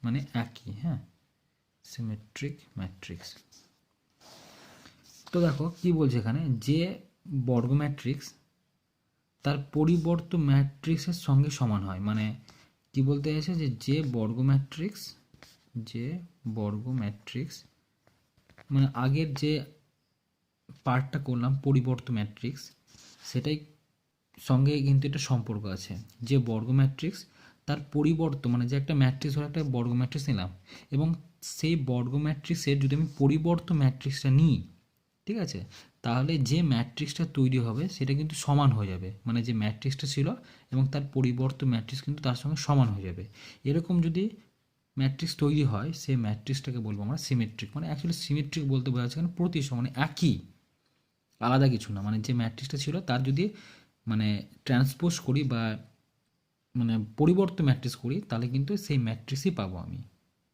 মানে একই, হ্যাঁ, সিমেট্রিক ম্যাট্রিক্স। তো দেখো কি বলছে এখানে, যে বর্গ ম্যাট্রিক্স তার পরিবর্ত ম্যাট্রিক্সের সঙ্গে সমান হয়, মানে কি বলতে চাইছে যে বর্গ ম্যাট্রিক্স মানে আগের যে পার্টটা করলাম পরিবর্ত ম্যাট্রিক্স, সেটাই সঙ্গে কিন্তু এটা সম্পর্ক আছে, যে বর্গ ম্যাট্রিক্স তার পরিবর্ত, মানে যে একটা ম্যাট্রিক্স হলো, একটা বর্গ ম্যাট্রিক্স নিলাম এবং সেই বর্গ ম্যাট্রিক্সের যদি আমি পরিবর্ত ম্যাট্রিক্সটা নিই, ঠিক আছে, তাহলে যে ম্যাট্রিক্সটা তৈরি হবে সেটা কিন্তু সমান হয়ে যাবে, মানে যে ম্যাট্রিক্সটা ছিল এবং তার পরিবর্ত ম্যাট্রিক্স কিন্তু তার সঙ্গে সমান হয়ে যাবে। এরকম যদি ম্যাট্রিক্স তৈরি হয় সেই ম্যাট্রিক্সটাকে বলবো আমরা সিমেট্রিক। মানে অ্যাকচুয়ালি সিমেট্রিক বলতে বোঝাচ্ছে কেন, প্রতিসম, মানে একই, আলাদা কিছু না, মানে যে ম্যাট্রিক্সটা ছিল তার যদি মানে ট্রান্সপোজ করি বা মানে পরিবর্ত ম্যাট্রিক্স করি তাহলে কিন্তু সেই ম্যাট্রিক্সই পাবো আমি।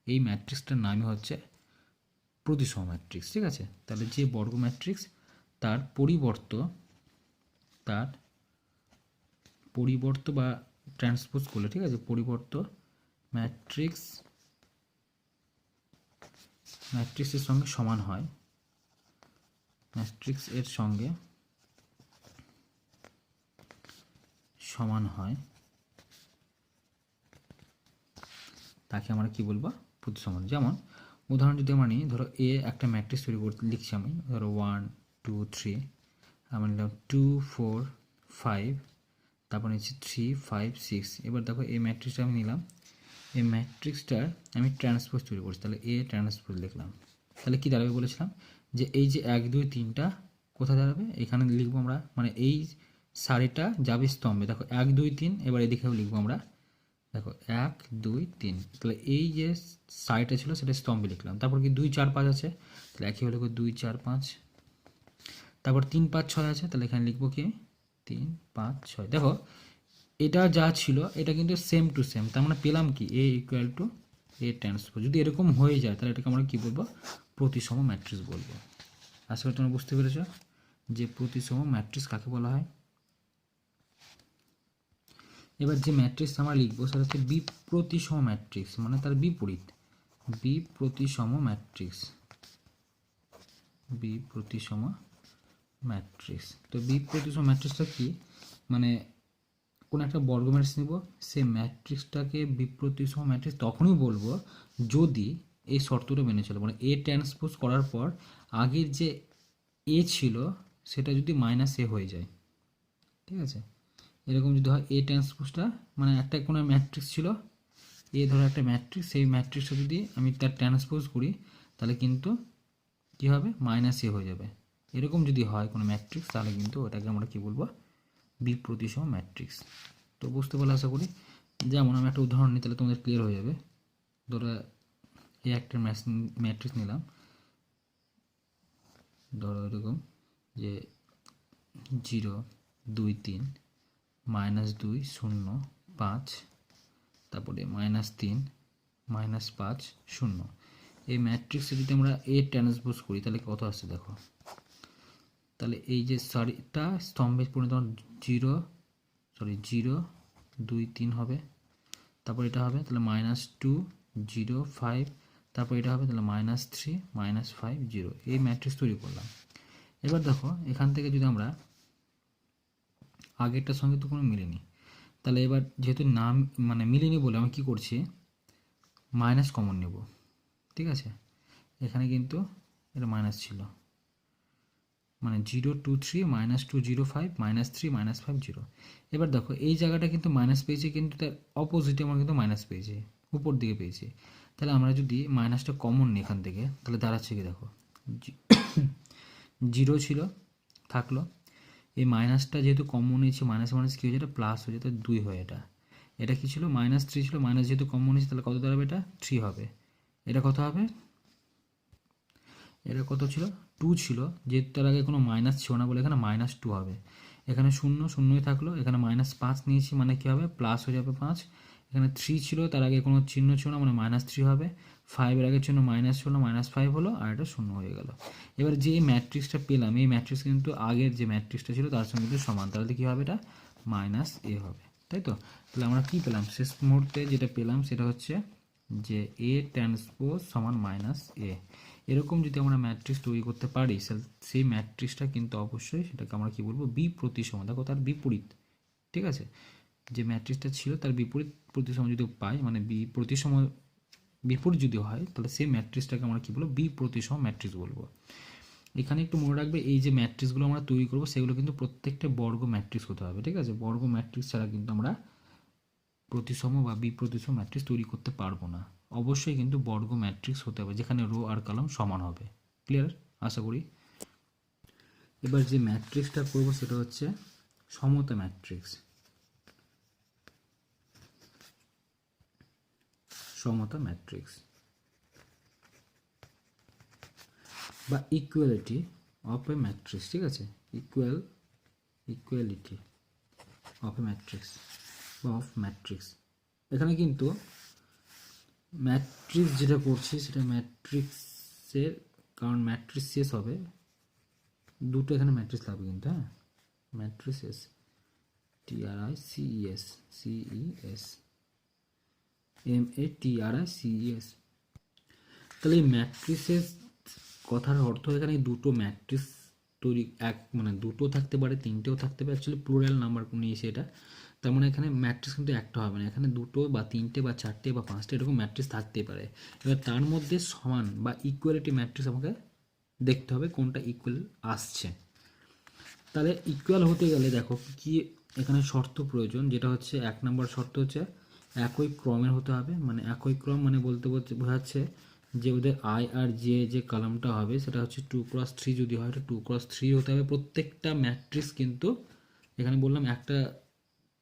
এই ম্যাট্রিক্সটার নামই হচ্ছে প্রতিসম ম্যাট্রিক্স, ঠিক আছে। তাহলে যে বর্গ ম্যাট্রিক্স তার পরিবর্ত বা ট্রান্সপোজ করলে, ঠিক আছে, পরিবর্ত ম্যাট্রিক্সের সঙ্গে সমান হয়, ম্যাট্রিক্স এর সঙ্গে সমান হয়, তাকে আমরা কি বলবো, প্রতিসম। যেমন উদাহরণ যদি আমরা নিই, ধরো এ একটা ম্যাট্রিক্স তৈরি করতে লিখছি আমি, ধরো 1 2 3, আমরা নিলাম 2 4 5, তারপর নিচ্ছি 3 5 6। এবার দেখো এই ম্যাট্রিক্সটা আমি নিলাম, এই ম্যাট্রিক্সটার আমি ট্রান্সপোজ তৈরি করছি, তাহলে এ ট্রান্সপোজ লিখলাম। তাহলে কি দাঁড়াবে বলেছিলাম যে এই যে 1 2 3টা কোথায় দাঁড়াবে, এখানে লিখবো আমরা, মানে এই সারিটা যাবে স্তম্ভে। দেখো 1 2 3, এবার এদিকেও লিখবো আমরা, দেখো 1 2 3। তাহলে এই যে সারিটা ছিল সেটা স্তম্ভে লিখলাম। তারপর কি 2 4 5 আছে, তাহলে একই হলে 2 4 5। তারপর 3 5 6 আছে, তাহলে এখানে লিখবো কি 3 5 6। দেখো এটা যা ছিল এটা কিন্তু সেম টু সেম, তার মানে পেলাম কি এ ইকুয়াল টু এ ট্রান্সপোজ। যদি এরকম হয়ে যায় তাহলে এটাকে আমরা কি বলবো, প্রতিসম ম্যাট্রিক্স বলবো। আশা করি তোমরা বুঝতে পেরেছো যে প্রতিসম ম্যাট্রিক্স কাকে বলা হয়। এবার যে ম্যাট্রিক্স আমরা লিখবো সেটা হচ্ছে বিপ্রতিসম ম্যাট্রিক্স, মানে তার বিপরীত, বিপ্রতিসম ম্যাট্রিক্স, বিপ্রতিসম ম্যাট্রিক্স। তো বিপ্রতিসম ম্যাট্রিক্সটা কি, মানে কোনো একটা বর্গ ম্যাট্রিক্স নিব, সেই ম্যাট্রিক্সটাকে বিপ্রতিসম ম্যাট্রিক্স তখনই বলবো যদি এই শর্তটা মেনে চলে, মানে এ ট্রান্সপোজ করার পর আগের যে এ ছিল সেটা যদি মাইনাস এ হয়ে যায়, ঠিক আছে। এরকম যদি হয় এ ট্রান্সপোজটা, মানে একটা কোনো ম্যাট্রিক্স ছিল এ, ধরো একটা ম্যাট্রিক্স, সেই ম্যাট্রিক্সটা যদি আমি তার ট্রান্সপোজ করি তাহলে কিন্তু কী হবে, মাইনাস এ হয়ে যাবে। এরকম যদি হয় কোনো ম্যাট্রিক্স তাহলে কিন্তু ওটাকে আমরা কী বলবো, বিপ্রতিসম ম্যাট্রিক্স। তো বুঝতে পারলে আশা করি। যেমন আমি একটা উদাহরণ নিই তাহলে তোমাদের ক্লিয়ার হয়ে যাবে। ধরো এই একটা ম্যাট্রিক্স নিলাম, ধরো এরকম যে 0 2 3 -2 0 5, তারপরে -3 -5 0। এই ম্যাট্রিক্সে যদি আমরা এ ট্রান্সপোজ করি তাহলে কত আসছে দেখো, তাহলে এই যে সারিটা স্তম্ভে পরিণত 0 2 3 হবে, তারপর এটা হবে তাহলে -2 0 5, তারপর এটা হবে তাহলে -3 -5 0। এই ম্যাট্রিক্স তৈরি করলাম। এবার দেখো এখান থেকে যদি আমরা আগেরটার সঙ্গে তো কোনো মিলেনি, তাহলে এবার যেহেতু নাম মানে মিলেনি বলে আমি কি করছি, মাইনাস কমন নেব, ঠিক আছে। এখানে কিন্তু এটা মাইনাস ছিল, মানে 0 2 3 -2 0 5 -3 -5 0। এবার দেখো এই জায়গাটা কিন্তু মাইনাস পেয়েছি, কিন্তু তার অপোজিটে আমরা কিন্তু মাইনাস পেয়েছি, উপর দিকে পেয়েছি। তাহলে আমরা যদি মাইনাসটা কমন নিই এখান থেকে তাহলে দাঁড়াচ্ছে কি দেখো, 0 ছিল থাকলো, এই মাইনাসটা যেহেতু কমন নিয়েছি, মাইনাস মাইনাস কী হয়েছে, এটা প্লাস হয়ে যেত 2 হয়। এটা কি ছিল, -3 ছিল, মাইনাস যেহেতু কমন নিয়েছি তাহলে কত দাঁড়াবে, এটা 3 হবে। এটা কত হবে, এটা কত ছিল, 2 ছিল, যেহেতু তার আগে কোনো মাইনাস ছিল না বলে এখানে -2 হবে। এখানে 0 শূন্যই থাকলো, এখানে -5 নিয়েছি মানে কী হবে, প্লাস হয়ে যাবে 5। এখানে 3 ছিল, তার আগে কোনো চিহ্ন ছিল না মানে -3 হবে। 5 এর আগের জন্য মাইনাস ছিল না, -5 হলো, আর এটা 0 হয়ে গেল। এবার যে ম্যাট্রিক্সটা পেলাম এই ম্যাট্রিক্স কিন্তু আগের যে ম্যাট্রিক্সটা ছিল তার সঙ্গে কিন্তু সমান, তাহলে কী হবে, এটা -a হবে, তাই তো। তাহলে আমরা কী পেলাম, শেষ মুহূর্তে যেটা পেলাম সেটা হচ্ছে যে এ ট্রান্সপোজ সমান -a। এরকম যদি আমরা ম্যাট্রিক্স তৈরি করতে পারি সেই ম্যাট্রিক্সটা কিন্তু অবশ্যই সেটাকে আমরা কি বলবো, বিপ্রতিসম। দেখো তার বিপরীত, ঠিক আছে, যে ম্যাট্রিক্সটা ছিল তার বিপরীত প্রতিসম যদি পাই, মানে বিপ্রতিসম বিপরীত যদি হয় তাহলে সেই ম্যাট্রিক্সটাকে আমরা কি বলবো, বিপ্রতিসম ম্যাট্রিক্স বলবো। এখানে একটু মনে রাখবে এই যে ম্যাট্রিক্সগুলো আমরা তৈরি করবো সেগুলো কিন্তু প্রত্যেকটা বর্গ ম্যাট্রিক্স হতে হবে, ঠিক আছে। বর্গ ম্যাট্রিক্স ছাড়া কিন্তু আমরা প্রতিসম বা বিপ্রতিসম ম্যাট্রিক্স তৈরি করতে পারবো না। অবশ্যই কিন্তু বর্গ ম্যাট্রিক্স হতে হবে যেখানে রো আর কলাম সমান হবে। ক্লিয়ার আশা করি। এবার যে ম্যাট্রিক্সটা করবো সেটা হচ্ছে সমতা ম্যাট্রিক্স, সমতা ম্যাট্রিক্স বা ইকুয়ালিটি অফ এ ম্যাট্রিক্স, ঠিক আছে, equality of A matrix. Of matrix. এখানে কিন্তু ম্যাট্রিক্স যেটা করছি সেটা ম্যাট্রিক্সের, কারণ ম্যাট্রিক্স শেষ হবে, দুটো এখানে ম্যাট্রিক্স লাগবে কিন্তু, হ্যাঁ, ম্যাট্রিক্স TRICES CES MATRICES। তাহলে এই ম্যাট্রিক্সের কথার অর্থ এখানে দুটো ম্যাট্রিক্স তৈরি, এক মানে দুটো থাকতে পারে, তিনটেও থাকতে পারে, অ্যাকচুয়ালি প্লুরাল নাম্বার নিয়েছে এটা। তার মানে এখানে ম্যাট্রিক্স কিন্তু একটা হবে না, এখানে দুটো বা তিনটে বা চারটে বা পাঁচটা এরকম ম্যাট্রিক্স থাকতেই পারে। এবার তার মধ্যে সমান বা ইকুয়ালিটি ম্যাট্রিক্স আমাকে দেখতে হবে কোনটা ইকুয়াল আসছে। তাহলে ইকুয়াল হতে গেলে দেখো কি এখানে শর্ত প্রয়োজন, যেটা হচ্ছে 1 নম্বর শর্ত হচ্ছে একই ক্রমের হতে হবে। মানে একই ক্রম মানে বলতে বলতে বোঝাচ্ছে যে ওদের আই আর জে যে কলামটা হবে সেটা হচ্ছে 2x3, যদি হয় এটা 2x3 হতে হবে। প্রত্যেকটা ম্যাট্রিক্স কিন্তু এখানে বললাম একটা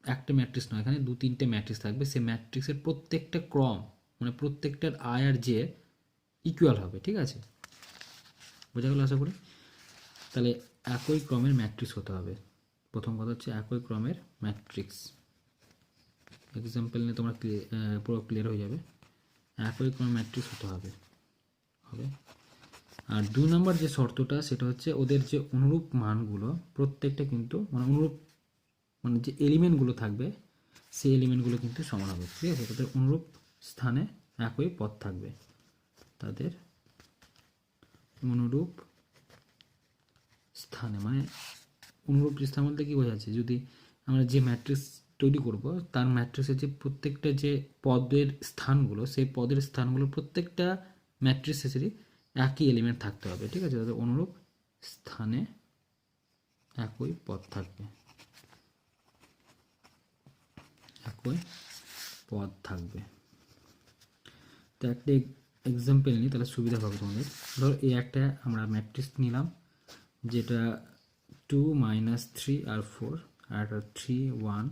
একটা ম্যাট্রিক্স নয়, এখানে 2-3টে ম্যাট্রিক্স থাকবে, সেই ম্যাট্রিক্সের প্রত্যেকটা ক্রম মানে প্রত্যেকটার আই আর জে ইকুয়াল হবে, ঠিক আছে, বোঝা গেল আশা করি। তাহলে একই ক্রমের ম্যাট্রিক্স হতে হবে। প্রথম কথা হচ্ছে একই ক্রমের ম্যাট্রিক্স, এক্সাম্পল নিয়ে তোমরা পুরো ক্লিয়ার হয়ে যাবে। একই ক্রমের ম্যাট্রিক্স হতে হবে হবে। আর 2 নম্বর যে শর্তটা সেটা হচ্ছে ওদের যে অনুরূপ মানগুলো প্রত্যেকটা কিন্তু মানে অনুরূপ মানে যে এলিমেন্টগুলো থাকবে সেই এলিমেন্টগুলো কিন্তু সমান হবে, ঠিক আছে, তাদের অনুরূপ স্থানে একই পদ থাকবে, তাদের অনুরূপ স্থানে মানে অনুরূপ স্থান বলতে কী বোঝাচ্ছে, যদি আমরা যে ম্যাট্রিক্স তৈরি করব তার ম্যাট্রিক্সের যে প্রত্যেকটা যে পদের স্থানগুলো সেই পদের স্থানগুলো প্রত্যেকটা ম্যাট্রিক্সেরই একই এলিমেন্ট থাকতে হবে, ঠিক আছে, তাদের অনুরূপ স্থানে একই পদ থাকবে, একই পদ থাকবে। তো একটা এক্সাম্পল নিই তাহলে সুবিধা হবে তোমাদের। ধরো এই একটা আমরা ম্যাট্রিক্স নিলাম যেটা 2 -3 আর 4 আর একটা 3 1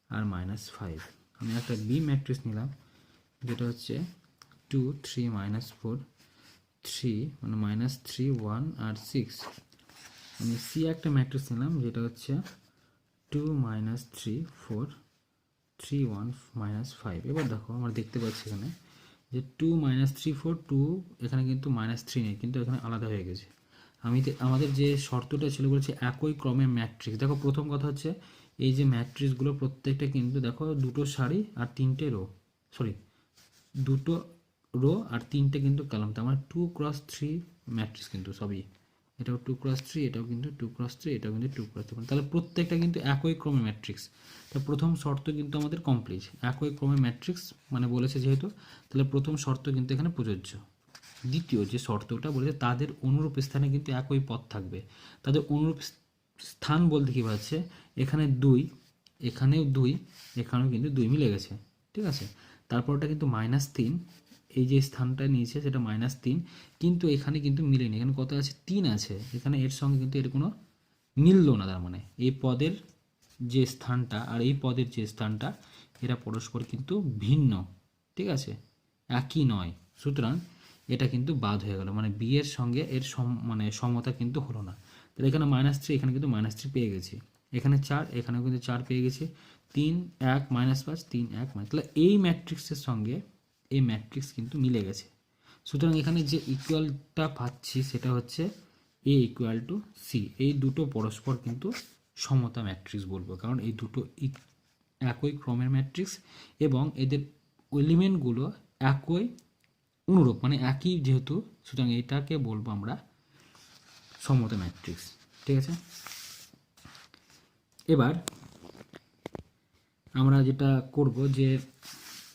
আর -5। আমি একটা বি ম্যাট্রিক্স নিলাম যেটা হচ্ছে 2 3 -4 3 মানে -3 1 আর 6। আমি সি একটা ম্যাট্রিক্স নিলাম যেটা হচ্ছে 2 -3 4 3 1 -5। এবার দেখো আমরা দেখতে পাচ্ছি এখানে যে 2 -3 4 2 এখানে কিন্তু -3 নেই, কিন্তু এখানে আলাদা হয়ে গেছে। আমাদের যে শর্তটা ছিল বলছে একই ক্রমের ম্যাট্রিক্স। দেখো প্রথম কথা হচ্ছে এই যে ম্যাট্রিক্সগুলো প্রত্যেকটা কিন্তু দেখো দুটো সারি আর তিনটে রো, সরি দুটো রো আর তিনটে কিন্তু কলাম, তার মানে 2x3 ম্যাট্রিক্স কিন্তু সবই, এটাও 2x3, এটাও কিন্তু 2x3, এটাও কিন্তু 2x3, তাহলে প্রত্যেকটা কিন্তু একই ক্রমের ম্যাট্রিক্স। তো প্রথম শর্ত কিন্তু আমাদের কমপ্লিট, একই ক্রমের ম্যাট্রিক্স মানে বলেছে যেহেতু, তাহলে প্রথম শর্ত কিন্তু এখানে প্রযোজ্য। দ্বিতীয় যে শর্তটা বলেছে তাদের অনুরূপ স্থানে কিন্তু একই পদ থাকবে। তাদের অনুরূপ স্থান বলতে কী বোঝাচ্ছে, এখানে 2, এখানেও 2, এখানেও কিন্তু 2 মিলে গেছে, ঠিক আছে। তারপরটা কিন্তু -3, এই যে স্থানটা নিয়েছে সেটা -3, কিন্তু এখানে কিন্তু মিলেনি, এখানে কত আছে 3 আছে, এখানে এর সঙ্গে কিন্তু এর কোনো মিললো না। তার মানে এই পদের যে স্থানটা আর এই পদের যে স্থানটা এরা পরস্পর কিন্তু ভিন্ন, ঠিক আছে, একই নয়। সুতরাং এটা কিন্তু বাদ হয়ে গেল, মানে বি এর সঙ্গে এর মানে সমতা কিন্তু হলো না। তাহলে এখানে -3, এখানে কিন্তু -3 পেয়ে গেছি, এখানে 4, এখানেও কিন্তু 4 পেয়ে গেছি, 3 1 -5 3 1 তাহলে এই ম্যাট্রিক্সের সঙ্গে এই ম্যাট্রিক্স কিন্তু মিলে গেছে। সুতরাং এখানে যে ইকুয়ালটা পাচ্ছি সেটা হচ্ছে এ ইকুয়াল টু সি, এই দুটো পরস্পর কিন্তু সমতা ম্যাট্রিক্স বলবো, কারণ এই দুটো একই ক্রমের ম্যাট্রিক্স এবং এদের এলিমেন্টগুলো একই অনুরূপ মানে একই যেহেতু, সুতরাং এটাকে বলবো আমরা সমতা ম্যাট্রিক্স, ঠিক আছে। এবার আমরা যেটা করব যে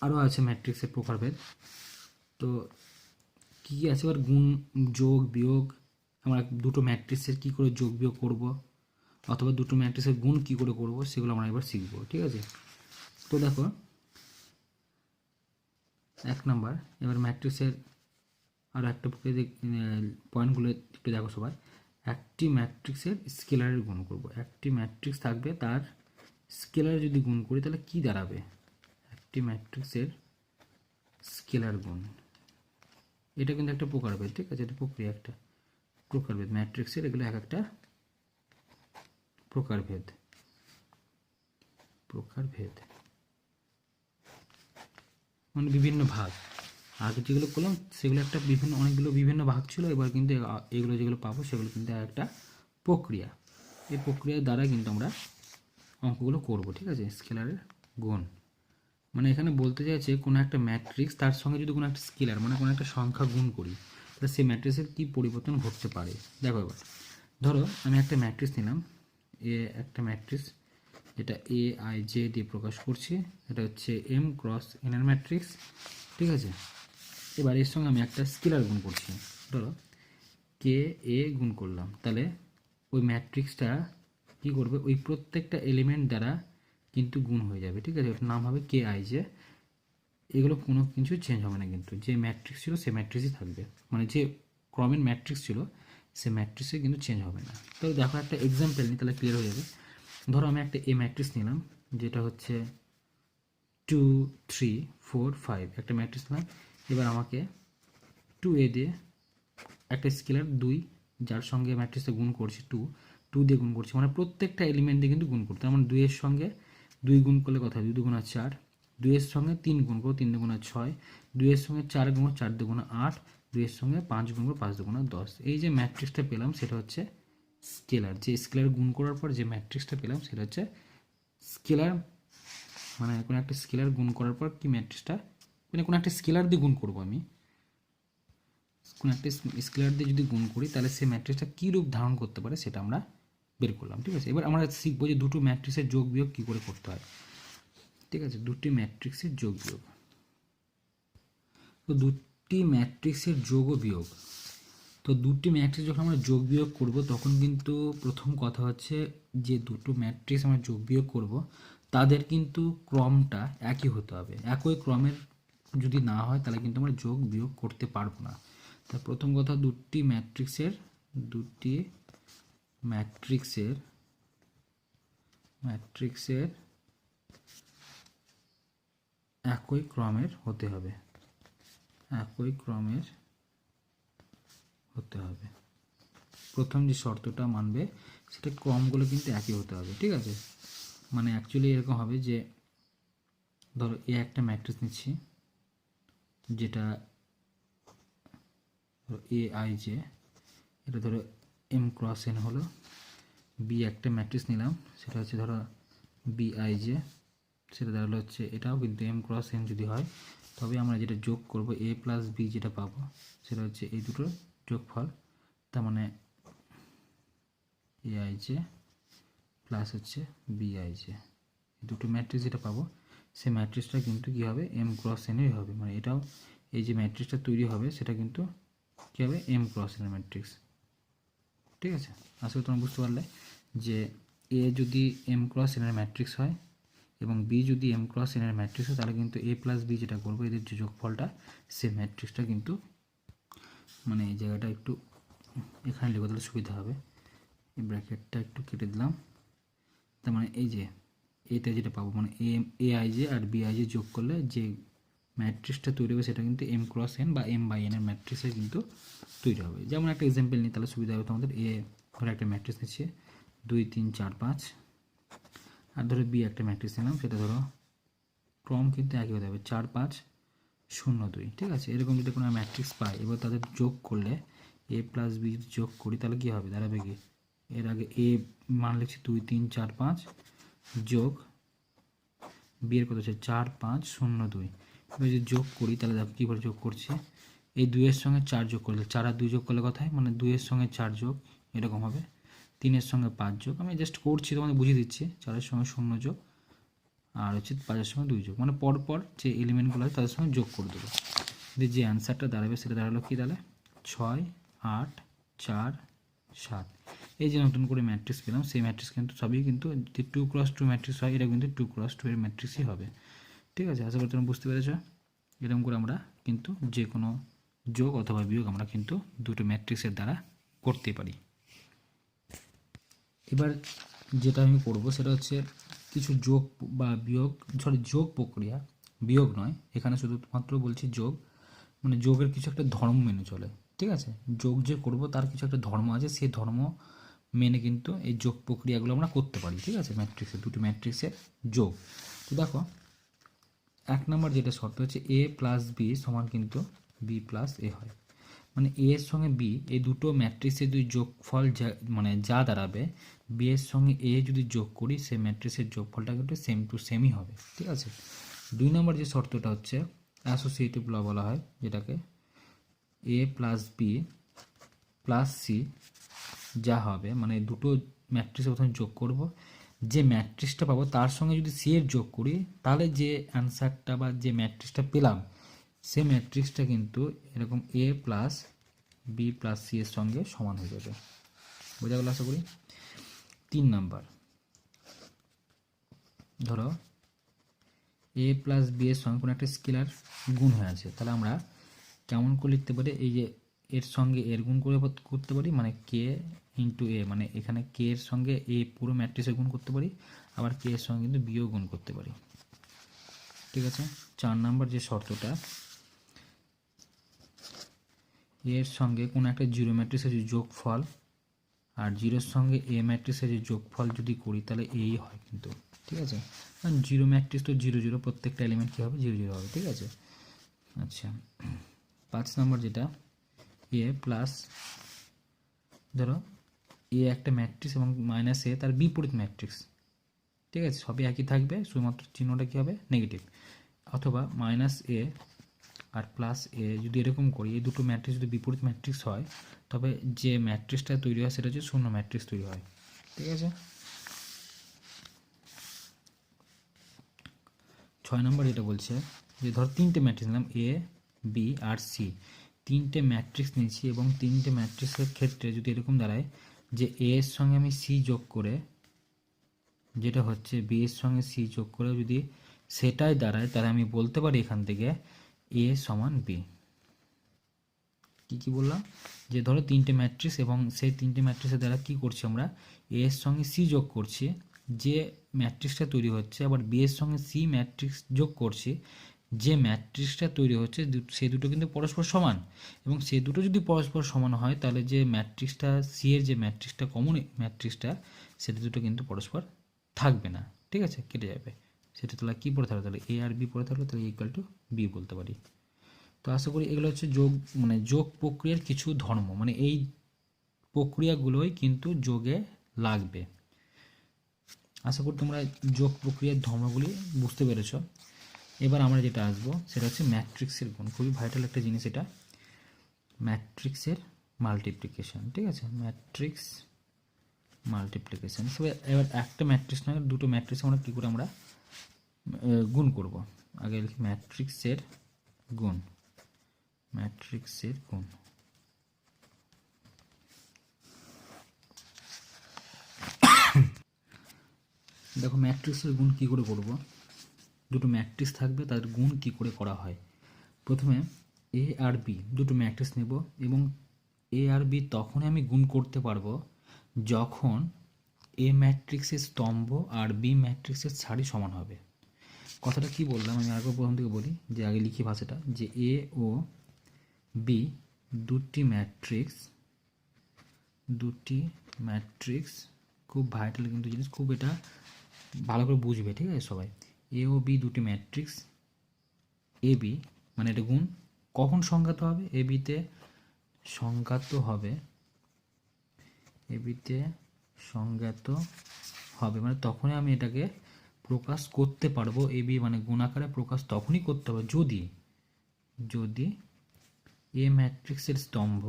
আরও আছে ম্যাট্রিক্সের প্রকারভেদ, তো কী আছে এবার গুণ যোগ বিয়োগ, আমরা দুটো ম্যাট্রিক্সের কী করে যোগ বিয়োগ করব অথবা দুটো ম্যাট্রিক্সের গুণ কী করে করব সেগুলো আমরা এবার শিখব, ঠিক আছে। তো দেখো 1 নাম্বার, এবার ম্যাট্রিক্সের আর একটা পয়েন্টগুলো একটু দেখো সবাই। একটি ম্যাট্রিক্সের স্কেলারের গুণ করব, একটি ম্যাট্রিক্স থাকবে তার স্কেলার যদি গুণ করি তাহলে কি দাঁড়াবে, একটি ম্যাট্রিক্সের স্কেলার গুণ, এটা কিন্তু একটা প্রকারভেদ, ঠিক আছে, এটা প্রক্রিয়া একটা প্রকারভেদ ম্যাট্রিক্সের, এগুলো এক একটা প্রকারভেদ। মানে বিভিন্ন ভাগ। আগে যেগুলো করলাম সেগুলো একটা অনেকগুলো বিভিন্ন ভাগ ছিল, এবার কিন্তু এগুলো যেগুলো পাবো সেগুলো কিন্তু একটা প্রক্রিয়া। এই প্রক্রিয়ার দ্বারা কিন্তু আমরা অঙ্কগুলো করব, ঠিক আছে। স্কেলারের গুণ মানে এখানে বলতে চাইছে কোনো একটা ম্যাট্রিক্স তার সঙ্গে যদি কোনো একটা স্কেলার মানে কোনো একটা সংখ্যা গুণ করি, তাহলে সেই ম্যাট্রিক্সের কী পরিবর্তন ঘটতে পারে। দেখো এবার ধরো আমি একটা ম্যাট্রিক্স নিলাম, একটা ম্যাট্রিক্স এটা AIJ দিয়ে প্রকাশ করছি, এটা হচ্ছে M×N এর ম্যাট্রিক্স, ঠিক আছে। এবার এর সঙ্গে আমি একটা স্কেলার গুণ করছি, ধরো KA গুণ করলাম, তাহলে ওই ম্যাট্রিক্সটা কী করবে, ওই প্রত্যেকটা এলিমেন্ট দ্বারা কিন্তু গুণ হয়ে যাবে, ঠিক আছে। ওটার নাম হবে KIJ। এগুলো কোনো কিছু চেঞ্জ হবে না, কিন্তু যে ম্যাট্রিক্স ছিল সে ম্যাট্রিক্সই থাকবে, মানে যে ক্রমের ম্যাট্রিক্স ছিল সে ম্যাট্রিক্সে কিন্তু চেঞ্জ হবে না। তো দেখো একটা এক্সাম্পল নিই, তাহলে ক্লিয়ার হয়ে যাবে। ধরো আমি একটা ম্যাট্রিক্স নিলাম যেটা হচ্ছে 2 3 4 5, একটা ম্যাট্রিক্স নিলাম। এবার আমাকে 2A দিয়ে একটা স্কেলার 2, যার সঙ্গে ম্যাট্রিক্সটা গুণ করছি 2 দিয়ে গুণ করছি, মানে প্রত্যেকটা এলিমেন্ট দিয়ে কিন্তু গুণ করতে, মানে 2 এর সঙ্গে 2 গুণ করলে কথা হয় 2 2 4, 2 এর সঙ্গে 3 গুণ করো 3 2 6, 2 এর সঙ্গে 4 গুণ 4 2 8, 2 এর সঙ্গে 5 গুণ করো 5 2 10। এই যে ম্যাট্রিক্সটা পেলাম সেটা হচ্ছে স্কেলার। যে স্কেলার গুণ করার পর যে ম্যাট্রিক্সটা পেলাম সেটা হচ্ছে স্কেলার, মানে কোনো একটা স্কেলার গুণ করার পর কি ম্যাট্রিক্সটা, মানে কোনো একটা স্কেলার দিয়ে গুণ করবো আমি, কোনো একটা স্কেলার দিয়ে যদি গুণ করি তাহলে সেই ম্যাট্রিক্সটা কী রূপ ধারণ করতে পারে সেটা আমরা বের করলাম, ঠিক আছে। এবার আমরা শিখবো যে দুটো ম্যাট্রিক্সের যোগ বিয়োগ কী করে করতে হয়, ঠিক আছে। দুটি ম্যাট্রিক্সের যোগ বিয়োগ, তো দুটি ম্যাট্রিক্সের যোগ ও বিয়োগ, তো দুটি ম্যাট্রিক্স যখন আমরা যোগ বিয়োগ করব তখন কিন্তু প্রথম কথা হচ্ছে যে দুটো ম্যাট্রিক্স আমরা যোগ বিয়োগ করব তাদের কিন্তু ক্রমটা একই হতে হবে। একই ক্রমের যদি না হয় তাহলে কিন্তু আমরা যোগ বিয়োগ করতে পারবো না। তা প্রথম কথা দুটি ম্যাট্রিক্সের ম্যাট্রিক্সের একই ক্রমের হতে হবে, একই ক্রমের হতে হবে। প্রথম যে শর্তটা মানবে সেটা ক্রমগুলো কিন্তু একই হতে হবে, ঠিক আছে। মানে অ্যাকচুয়ালি এরকম হবে যে ধরো একটা ম্যাট্রিক্স নিচ্ছি যেটা AIJ, এটা ধরো M×N হলো। বি একটা ম্যাট্রিক্স নিলাম সেটা হচ্ছে ধরো BIJ, সেটা দাঁড়ালো হচ্ছে এটাও কিন্তু M×N যদি হয় তবে আমরা যেটা যোগ করব A + B যেটা পাবো সেটা হচ্ছে এই দুটোর যোগফল, তার মানে AIJ প্লাস হচ্ছে BIJ, দুটো ম্যাট্রিক্স যেটা পাবো সেই ম্যাট্রিক্সটা কিন্তু কী হবে M×N হবে, মানে এটাও এই যে ম্যাট্রিক্সটা তৈরি হবে সেটা কিন্তু কী হবে M×N ম্যাট্রিক্স, ঠিক আছে। আসলে তোমরা বুঝতে পারলে যে A যদি M×N ম্যাট্রিক্স হয় এবং B যদি M×N ম্যাট্রিক্স হয় তাহলে কিন্তু A + B যেটা করবো এদের যে যোগফলটা সেই ম্যাট্রিক্সটা কিন্তু, মানে এই জায়গাটা একটু এখানে লিখে দিলে সুবিধা হবে, এই ব্র্যাকেটটা একটু কেটে দিলাম। তার মানে এই যে এটা যেটা পাবো মানে AIJ আর BIJ যোগ করলে যে ম্যাট্রিক্সটা তৈরি হবে সেটা কিন্তু M×N বা M/N এর ম্যাট্রিক্সে কিন্তু তৈরি হবে। যেমন একটা এক্সাম্পল নিই তাহলে সুবিধা হবে তোমাদের। ধরো একটা ম্যাট্রিক্স নিচ্ছে 2 3 4 5, আর ধরো B একটা ম্যাট্রিক্স নিলাম সেটা ধরো ক্রম কিন্তু একই হতে হবে 4 5 0 2, ঠিক আছে। এরকম যদি কোনো ম্যাট্রিক্স পাই এবার তাদের যোগ করলে A + B যদি যোগ করি তাহলে কী হবে, দাঁড়াবে কি এর আগে A মান লিখছি 2 3 4 5 যোগ B এর কত হচ্ছে 4 5 0 2, এবার যদি যোগ করি তাহলে দেখো কীভাবে যোগ করছি, এই 2 এর সঙ্গে 4 যোগ করলে 4 আর 2 যোগ করলে কথায় মানে 2 এর সঙ্গে 4 যোগ এরকম হবে, 3 এর সঙ্গে 5 যোগ, আমি জাস্ট করছি তোমাদের বুঝিয়ে দিচ্ছি, 4 এর সঙ্গে 0 যোগ আর হচ্ছে 5 এর সঙ্গে 2 যোগ, মানে পরপর যে এলিমেন্টগুলো আছে তাদের সঙ্গে যোগ করে দেবো। যে অ্যান্সারটা দাঁড়াবে সেটা দাঁড়ালো কি, তাহলে 6 8 4 7। এই যে নতুন করে ম্যাট্রিক্স পেলাম সেই ম্যাট্রিক্স কিন্তু সবই কিন্তু যে 2×2 ম্যাট্রিক্স হয় এটা কিন্তু 2×2 এর ম্যাট্রিক্সই হবে, ঠিক আছে। আশা করি তোমরা বুঝতে পেরেছ। এরকম করে আমরা কিন্তু যে কোনো যোগ অথবা বিয়োগ আমরা কিন্তু দুটো ম্যাট্রিক্সের দ্বারা করতে পারি। এবার যেটা আমি করব সেটা হচ্ছে কিছু যোগ বা বিয়োগ, যোগ প্রক্রিয়া, বিয়োগ নয়, এখানে শুধুমাত্র বলছি যোগ, মানে যোগের কিছু একটা ধর্ম মেনে চলে, ঠিক আছে। যোগ যে করব তার কিছু একটা ধর্ম আছে, সেই ধর্ম মেনে কিন্তু এই যোগ প্রক্রিয়াগুলো আমরা করতে পারি, ঠিক আছে। ম্যাট্রিক্সের দুটি ম্যাট্রিক্সের যোগ, তো দেখো এক নম্বর যেটা শর্ত হচ্ছে এ প্লাস বি সমান কিন্তু বি প্লাস এ হয়, মানে এ এর সঙ্গে বি এই দুটো ম্যাট্রিক্সের যদি যোগফল মানে যা দাঁড়াবে, বি এর সঙ্গে এ যদি যোগ করি সেই ম্যাট্রিক্সের যোগফলটা কিন্তু সেম টু সেমই হবে। ঠিক আছে, 2 নম্বর যে শর্তটা হচ্ছে অ্যাসোসিয়েটিভ ল বলা হয়, যেটাকে এ প্লাস বি প্লাস সি যা হবে, মানে দুটো ম্যাট্রিক্স প্রথমে যোগ করব, যে ম্যাট্রিক্সটা পাবো তার সঙ্গে যদি সি এর যোগ করি, তাহলে যে অ্যান্সারটা বা যে ম্যাট্রিক্সটা পেলাম সেই ম্যাট্রিক্সটা কিন্তু এরকম এ প্লাস বি প্লাস সি এর সঙ্গে সমান হয়ে যাবে। বোঝা গেল আশা করি। 3 নাম্বার, ধরো এ প্লাস বি এর সঙ্গে কোনো একটা স্কেলার গুণ হয়ে আছে, তাহলে আমরা কেমন করে লিখতে পারি, এই যে এর সঙ্গে এর গুণ করে করতে পারি, মানে কে ইন্টু এ, মানে এখানে কে এর সঙ্গে এ পুরো ম্যাট্রিক্সে গুণ করতে পারি, আবার কে এর সঙ্গে কিন্তু বিও গুণ করতে পারি। ঠিক আছে, 4 নাম্বার যে শর্তটা, এর সঙ্গে কোনো একটা জিরো ম্যাট্রিক্সের যে যোগফল আর জিরোর সঙ্গে এ ম্যাট্রিক্সের যে যোগফল যদি করি তাহলে এই হয় কিন্তু। ঠিক আছে, কারণ জিরো ম্যাট্রিক্স তো জিরো জিরো, প্রত্যেকটা এলিমেন্ট কী হবে, জিরো জিরো হবে। ঠিক আছে, আচ্ছা 5 নম্বর যেটা এ প্লাস, ধরো এ একটা ম্যাট্রিক্স এবং মাইনাস এ তার বিপরীত ম্যাট্রিক্স। ঠিক আছে, সবই একই থাকবে, শুধুমাত্র চিহ্নটা কী হবে, নেগেটিভ। অথবা মাইনাস এ আর প্লাস এ যদি এরকম করি, এই দুটো ম্যাট্রিক্স যদি বিপরীত ম্যাট্রিক্স হয়, তবে যে ম্যাট্রিক্সটা তৈরি হয় সেটা হচ্ছে শূন্য ম্যাট্রিক্স তৈরি হয়। ঠিক আছে, 6 নম্বর যেটা বলছে যে ধর তিনটে ম্যাট্রিক্স নিলাম এ বি আর সি, তিনটে ম্যাট্রিক্স নিয়েছি এবং তিনটে ম্যাট্রিক্সের ক্ষেত্রে যদি এরকম দাঁড়ায় যে এ এর সঙ্গে আমি সি যোগ করে, যেটা হচ্ছে বি এর সঙ্গে সি যোগ করে যদি সেটাই দাঁড়ায়, তাহলে আমি বলতে পারি এখান থেকে এ সমান বি। কী বললাম, যে ধরো তিনটে ম্যাট্রিক্স এবং সেই তিনটে ম্যাট্রিক্সের দ্বারা কী করছি আমরা, এ এর সঙ্গে সি যোগ করছি, যে ম্যাট্রিক্সটা তৈরি হচ্ছে, আবার বি এর সঙ্গে সি ম্যাট্রিক্স যোগ করছি, যে ম্যাট্রিক্সটা তৈরি হচ্ছে সে দুটো কিন্তু পরস্পর সমান, এবং সে দুটো যদি পরস্পর সমান হয় তাহলে যে ম্যাট্রিক্সটা সি এর যে ম্যাট্রিক্সটা কমন ম্যাট্রিক্সটা, সেটা দুটো কিন্তু পরস্পর থাকবে না। ঠিক আছে, কেটে যাবে। সেটা তাহলে কী পড়ে থাকলো, তাহলে এ আর বি পড়ে থাকলো, তাহলে ইকুয়াল টু বি বলতে পারি। তো আশা করি এগুলো হচ্ছে যোগ, মানে যোগ প্রক্রিয়ার কিছু ধর্ম, মানে এই প্রক্রিয়াগুলোই কিন্তু যোগে লাগবে। আশা করি তোমরা যোগ প্রক্রিয়ার ধর্মগুলি বুঝতে পেরেছ। এবার আমরা যেটা আসবো সেটা হচ্ছে ম্যাট্রিক্সের গুণ, খুবই ভাইটাল একটা জিনিস এটা, ম্যাট্রিক্সের মাল্টিপ্লিকেশন। ঠিক আছে, ম্যাট্রিক্স মাল্টিপ্লিকেশন। এবার একটা ম্যাট্রিক্স নয়, দুটো ম্যাট্রিক্স আমরা কী করে আমরা গুণ করব, আগে লিখি ম্যাট্রিক্সের গুণ। ম্যাট্রিক্সের গুণ, দেখো ম্যাট্রিক্সের গুণ কী করে করব, দুটো ম্যাট্রিক্স থাকবে তাদের গুণ কী করে করা হয়। প্রথমে এ আর বি দুটো ম্যাট্রিক্স নেব, এবং এ আর বি তখনই আমি গুণ করতে পারবো যখন এ ম্যাট্রিক্সের স্তম্ভ আর বি ম্যাট্রিক্সের সারি সমান হবে। কথাটা কি বললাম আমি আরেকবার প্রথম থেকে বলি, যে আগে লিখি ভাষাটা, যে এ ও বি দুটি ম্যাট্রিক্স খুব ভাইটাল কিন্তু জিনিস, খুব এটা ভালো করে বুঝবে। ঠিক আছে সবাই, এ ও বি দুটি ম্যাট্রিক্স, এ বি মানে এটা গুণ কখন সংজ্ঞাত হবে, এ বিতে সংজ্ঞাত হবে, এ বিতে সংজ্ঞাত হবে মানে তখনই আমি এটাকে প্রকাশ করতে পারবো। এ বি মানে গুণ আকারে প্রকাশ তখনই করতে হবে যদি এ ম্যাট্রিক্সের স্তম্ভ,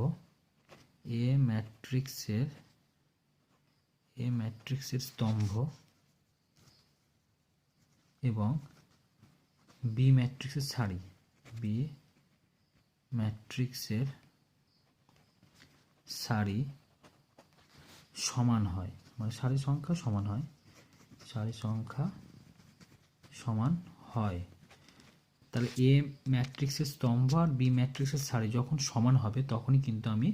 এ ম্যাট্রিক্সের স্তম্ভ এবং বি ম্যাট্রিক্সের সারি, বি ম্যাট্রিক্সের সারি সমান হয়, মানে সারি সংখ্যা সমান হয়, সারি সংখ্যা সমান হয়। তাহলে এ ম্যাট্রিক্সের স্তম্ভ আর বি ম্যাট্রিক্সের সারি যখন সমান হবে তখনই কিন্তু আমি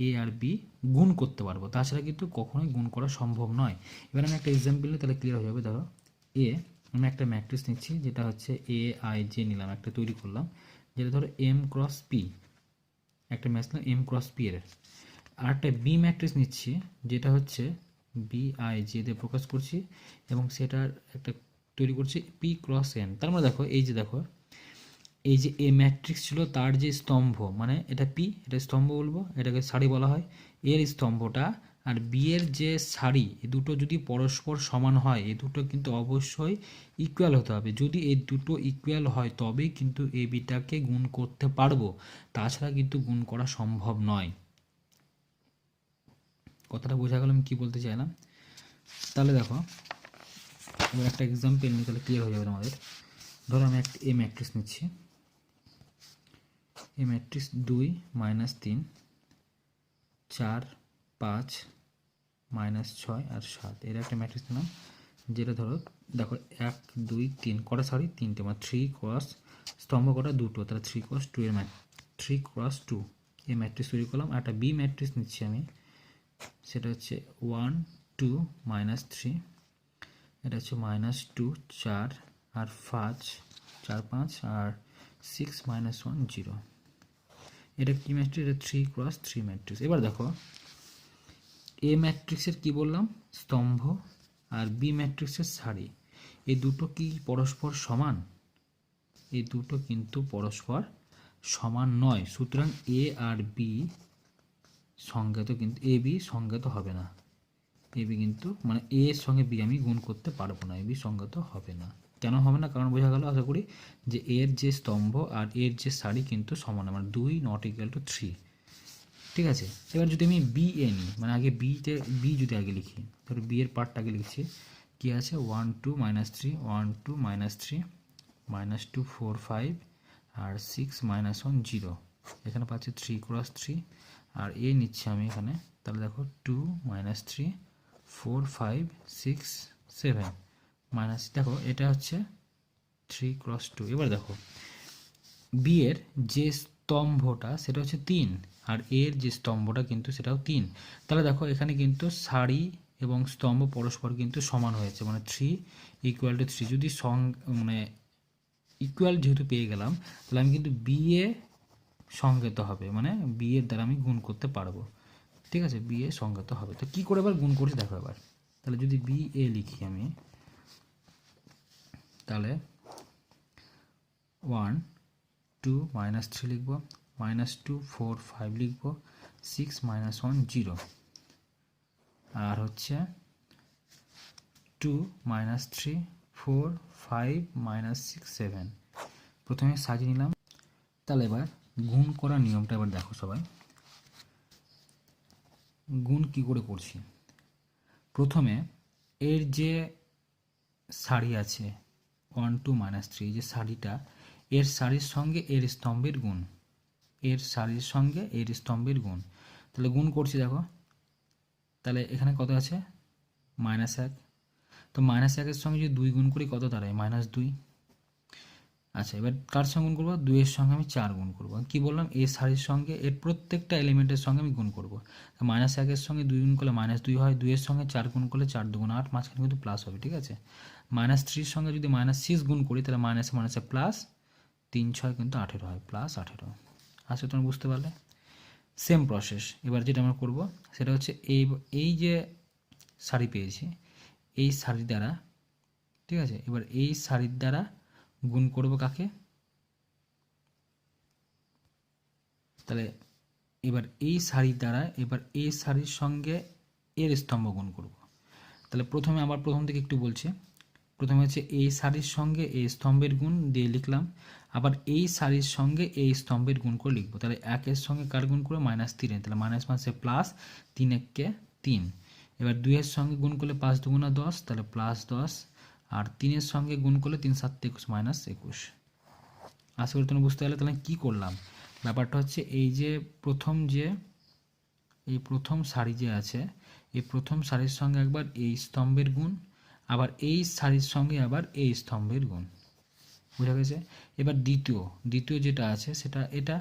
এ আর বি গুণ করতে পারবো, তাছাড়া কিন্তু কখনোই গুণ করা সম্ভব নয়। এবার আমি একটা এক্সাম্পল নিই, তাহলে ক্লিয়ার হয়ে যাবে। ধরো এ, আমি একটা ম্যাট্রিক্স নিচ্ছি যেটা হচ্ছে এ আই জে নিলাম, একটা তৈরি করলাম, যেটা ধরো এম ক্রস পি, একটা ম্যাট্রিক্স নিলাম এম ক্রস পি এর। আর একটা বি ম্যাট্রিক্স নিচ্ছি যেটা হচ্ছে বি আই জে দিয়ে প্রকাশ করছি, এবং সেটার একটা তৈরি করছে পি ক্রস এন। তার মানে দেখো এই যে দেখো এই যে এ ম্যাট্রিক্স ছিল তার যে স্তম্ভ, মানে এটা পি, এটা স্তম্ভ বলবো, এটাকে সারি বলা হয়, এর স্তম্ভটা আর বি এর যে সারি, এই দুটো যদি পরস্পর সমান হয়, এই দুটো কিন্তু অবশ্যই ইকুয়াল হতে হবে। যদি এই দুটো ইকুয়াল হয় তবেই কিন্তু এ বিটাকে গুণ করতে পারবো, তাছাড়া কিন্তু গুণ করা সম্ভব নয়। কথাটা বোঝা গেল আমি কী বলতে চাইলাম? তাহলে দেখো এবার একটা এক্সাম্পল নিই, তাহলে ক্লিয়ার হয়ে যাবে আমাদের। ধরো আমি একটা এ ম্যাট্রিক্স নিচ্ছি, এ ম্যাট্রিক্স 2 -3 4 5 -6 আর 7 এর একটা ম্যাট্রিক্স নিলাম, যেটা ধরো দেখো 1 2 3 কটা সারি, তিনটে, মানে 3 ক্রস স্তম্ভ কটা, দুটো, তাহলে 3 ক্রস 2 এর 3 ক্রস 2 এই ম্যাট্রিক্স তৈরি করলাম। আর একটা বি ম্যাট্রিক্স নিচ্ছি আমি, সেটা হচ্ছে 1 2 -3, এটা হচ্ছে -2 4 আর 5 4 5 আর 6 -1 0। এটা কি ম্যাট্রিক্স? এটা 3 ক্রস 3 ম্যাট্রিক্স। এবার দেখো এ ম্যাট্রিক্সের কি বললাম? স্তম্ভ, আর বি ম্যাট্রিক্সের সারি, এই দুটো কি পরস্পর সমান? এই দুটো কিন্তু পরস্পর সমান নয়, সুতরাং এ আর বি সংজ্ঞাত, কিন্তু এ বি সংজ্ঞাত হবে না। এ বি কিন্তু মানে এ এর সঙ্গে বি আমি গুণ করতে পারবো না, এ বি সংজ্ঞাত হবে না। কেন হবে না? কারণ বোঝা গেল আশা করি, যে এর যে স্তম্ভ আর এর যে সারি কিন্তু সমান, মানে 2 ≠ 3। ঠিক আছে, এবার যদি আমি বি এ নিই, মানে আগে বি যদি আগে লিখি, ধরো বি এর পার্টটা আগে লিখছি, কী আছে 1 2 -3 1 2 -3 -2 4 5 আর 6 -1 0। এখানে পাচ্ছি 3 ক্রস 3, আর এ নিচ্ছি আমি এখানে, তাহলে দেখো 2 -3 4 5 6 7 মাইনাস, দেখো এটা হচ্ছে 3 ক্রস 2। এবার দেখো বি এর যে স্তম্ভটা সেটা হচ্ছে 3, আর এর যে স্তম্ভটা কিন্তু সেটাও 3। তাহলে দেখো এখানে কিন্তু সারি এবং স্তম্ভ পরস্পর কিন্তু সমান হয়েছে, মানে 3 = 3। যদি মানে ইকুয়াল যেহেতু পেয়ে গেলাম, তাহলে আমি কিন্তু বি এ সংজ্ঞাত হবে, মানে বি এর দ্বারা আমি গুণ করতে পারবো। ঠিক আছে, বি এ সংজ্ঞাত হবে। তো কী করে এবার গুণ করছি দেখো এবার, তাহলে যদি বি এ লিখি আমি, তাহলে 1 2 -3 লিখব, -2 4 5 লিখব, 6 -1 0, আর হচ্ছে 2 -3 4 5 -6 7। প্রথমে সাজিয়ে নিলাম। তাহলে এবার গুণ করার নিয়মটা এবার দেখো সবাই, গুণ কি করে করছি। প্রথমে এর যে সারি আছে 1 2 -3, যে সারিটা, এর সারির সঙ্গে এর স্তম্ভের গুণ, এর সারির সঙ্গে এর স্তম্ভের গুণ, তাহলে গুণ করছি দেখো। তাহলে এখানে কত আছে? -1। তো -1-এর সঙ্গে যদি 2 গুণ করি কত দাঁড়ায়? -2। আচ্ছা, এবার কার সঙ্গে গুণ করবো? 2 এর সঙ্গে আমি 4 গুণ করবো। কি বললাম? এর সারির সঙ্গে এর প্রত্যেকটা এলিমেন্টের সঙ্গে আমি গুণ করবো। -1-এর সঙ্গে 2 গুণ করলে -2 হয়, 2 এর সঙ্গে 4 গুণ করলে 4 2 8, মাঝখানে কিন্তু প্লাস হবে। ঠিক আছে, -3 সঙ্গে যদি -6 গুণ করি, তাহলে মাইনাসে প্লাস 3 6 কিন্তু 18 হয়, +18। আচ্ছা, তোমরা বুঝতে পারলে? সেম প্রসেস এবার যেটা আমরা করব সেটা হচ্ছে এই যে সারি পেয়েছি, এই সারি দ্বারা, ঠিক আছে, এবার এই সারির দ্বারা গুণ করব কাকে? তাহলে এবার এই সারির দ্বারা এবার এই সারির সঙ্গে এর স্তম্ভ গুণ করব। তাহলে প্রথমে আবার প্রথম থেকে একটু বলছি। প্রথমে হচ্ছে এই সারির সঙ্গে এই স্তম্ভের গুণ দিয়ে লিখলাম, আবার এই সারির সঙ্গে এই স্তম্ভের গুণ করে লিখবো। তাহলে 1-এর সঙ্গে কার গুণ করে? -3, তাহলে -5 প্লাস 3 1 3। এবার 2-এর সঙ্গে গুণ করলে 5 2 10, তাহলে +10, আর 3-এর সঙ্গে গুণ করলে 3 7 21 -21। আশা করি তোমরা বুঝতে পারলে। তাহলে কী করলাম? ব্যাপারটা হচ্ছে এই যে এই প্রথম সারি যে আছে, এই প্রথম সারির সঙ্গে একবার এই স্তম্ভের গুণ, আবার এই সারির সঙ্গে আবার এই স্তম্ভের গুণ। বুঝা গেছে? এবার দ্বিতীয় যেটা আছে সেটা এটা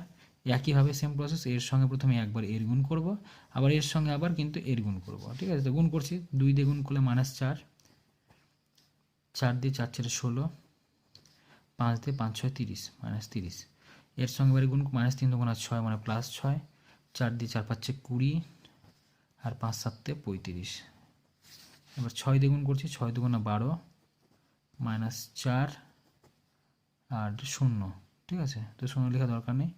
একইভাবে সেম প্রসেস। এর সঙ্গে প্রথমে একবার এর গুণ করব, আবার এর সঙ্গে আবার কিন্তু এর গুণ করব। ঠিক আছে, তো গুণ করছি। 2 দিয়ে গুণ করলে -4, 4 দিয়ে 4 4 16, 5 দিয়ে 5 6 30, -30। এর সঙ্গে এবারে গুণ -3 2 6, মানে +6, 4 দিয়ে 4 5 20, আর 5 7 35। এবার 6 দিয়ে গুণ করছি, 6 2 12, -4 আর 0, ঠিক আছে? তো 0 লেখা দরকার নেই।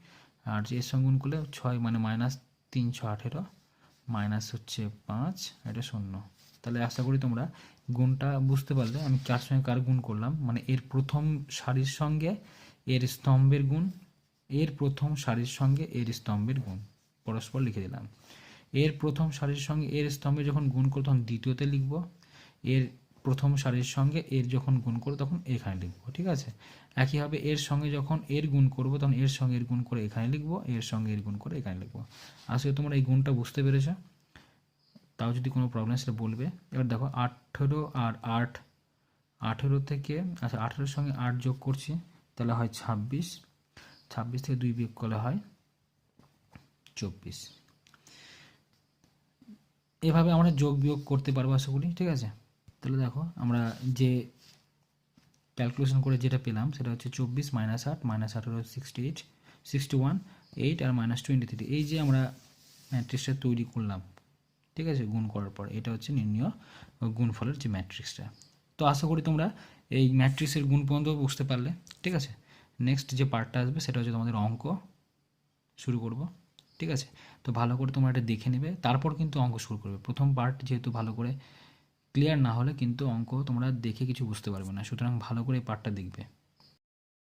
আর যে এর সঙ্গে গুণ করলে 6 মানে -3 6 18 মাইনাস হচ্ছে 5, এটা 0। তাহলে আশা করি তোমরা গুণটা বুঝতে পারলে। আমি কার সঙ্গে কার গুণ করলাম, মানে এর প্রথম সারির সঙ্গে এর স্তম্ভের গুণ, এর প্রথম সারির সঙ্গে এর স্তম্ভের গুণ পরস্পর লিখে দিলাম। এর প্রথম সারির সঙ্গে এর স্তম্ভে যখন গুণ করব তখন দ্বিতীয়তে লিখব, এর প্রথম সারির সঙ্গে এর যখন গুণ করব তখন এখানে লিখব, ঠিক আছে? একইভাবে এর সঙ্গে যখন এর গুণ করব তখন এর সঙ্গে এর গুণ করে এখানে লিখব, এর সঙ্গে এর গুণ করে এখানে লিখব। আসলে তোমরা এই গুণটা বুঝতে পেরেছো? তাও যদি কোনো প্রবলেম সেটা বলবে। এবার দেখো 18 আর 8, 18 থেকে, আচ্ছা 18-এর সঙ্গে 8 যোগ করছি, তাহলে হয় 26, 26 থেকে 2 বিয়োগ করলে হয় 24। এভাবে আমরা যোগ বিয়োগ করতে পারবো আশা করি, ঠিক আছে? তাহলে দেখো আমরা যে ক্যালকুলেশন করে যেটা পেলাম সেটা হচ্ছে 24 - 8 -18 68 61 8 আর -23। এই যে আমরা ম্যাট্রিক্সটা তৈরি করলাম, ঠিক আছে, গুণ করার পর, এটা হচ্ছে নির্ণয় গুণফলের যে ম্যাট্রিক্সটা। তো আশা করি তোমরা এই ম্যাট্রিক্সের গুণ পর্যন্ত বুঝতে পারলে, ঠিক আছে? নেক্সট যে পার্টটা আসবে সেটা হচ্ছে তোমাদের অঙ্ক শুরু করব, ঠিক আছে? তো ভালো করে তোমরা এটা দেখে নেবে, তারপর কিন্তু অঙ্ক শুরু করবে। প্রথম পার্ট যেহেতু ভালো করে ক্লিয়ার না হলে কিন্তু অঙ্ক তোমরা দেখে কিছু বুঝতে পারবে না, সুতরাং ভালো করে এই পার্টটা দেখবে।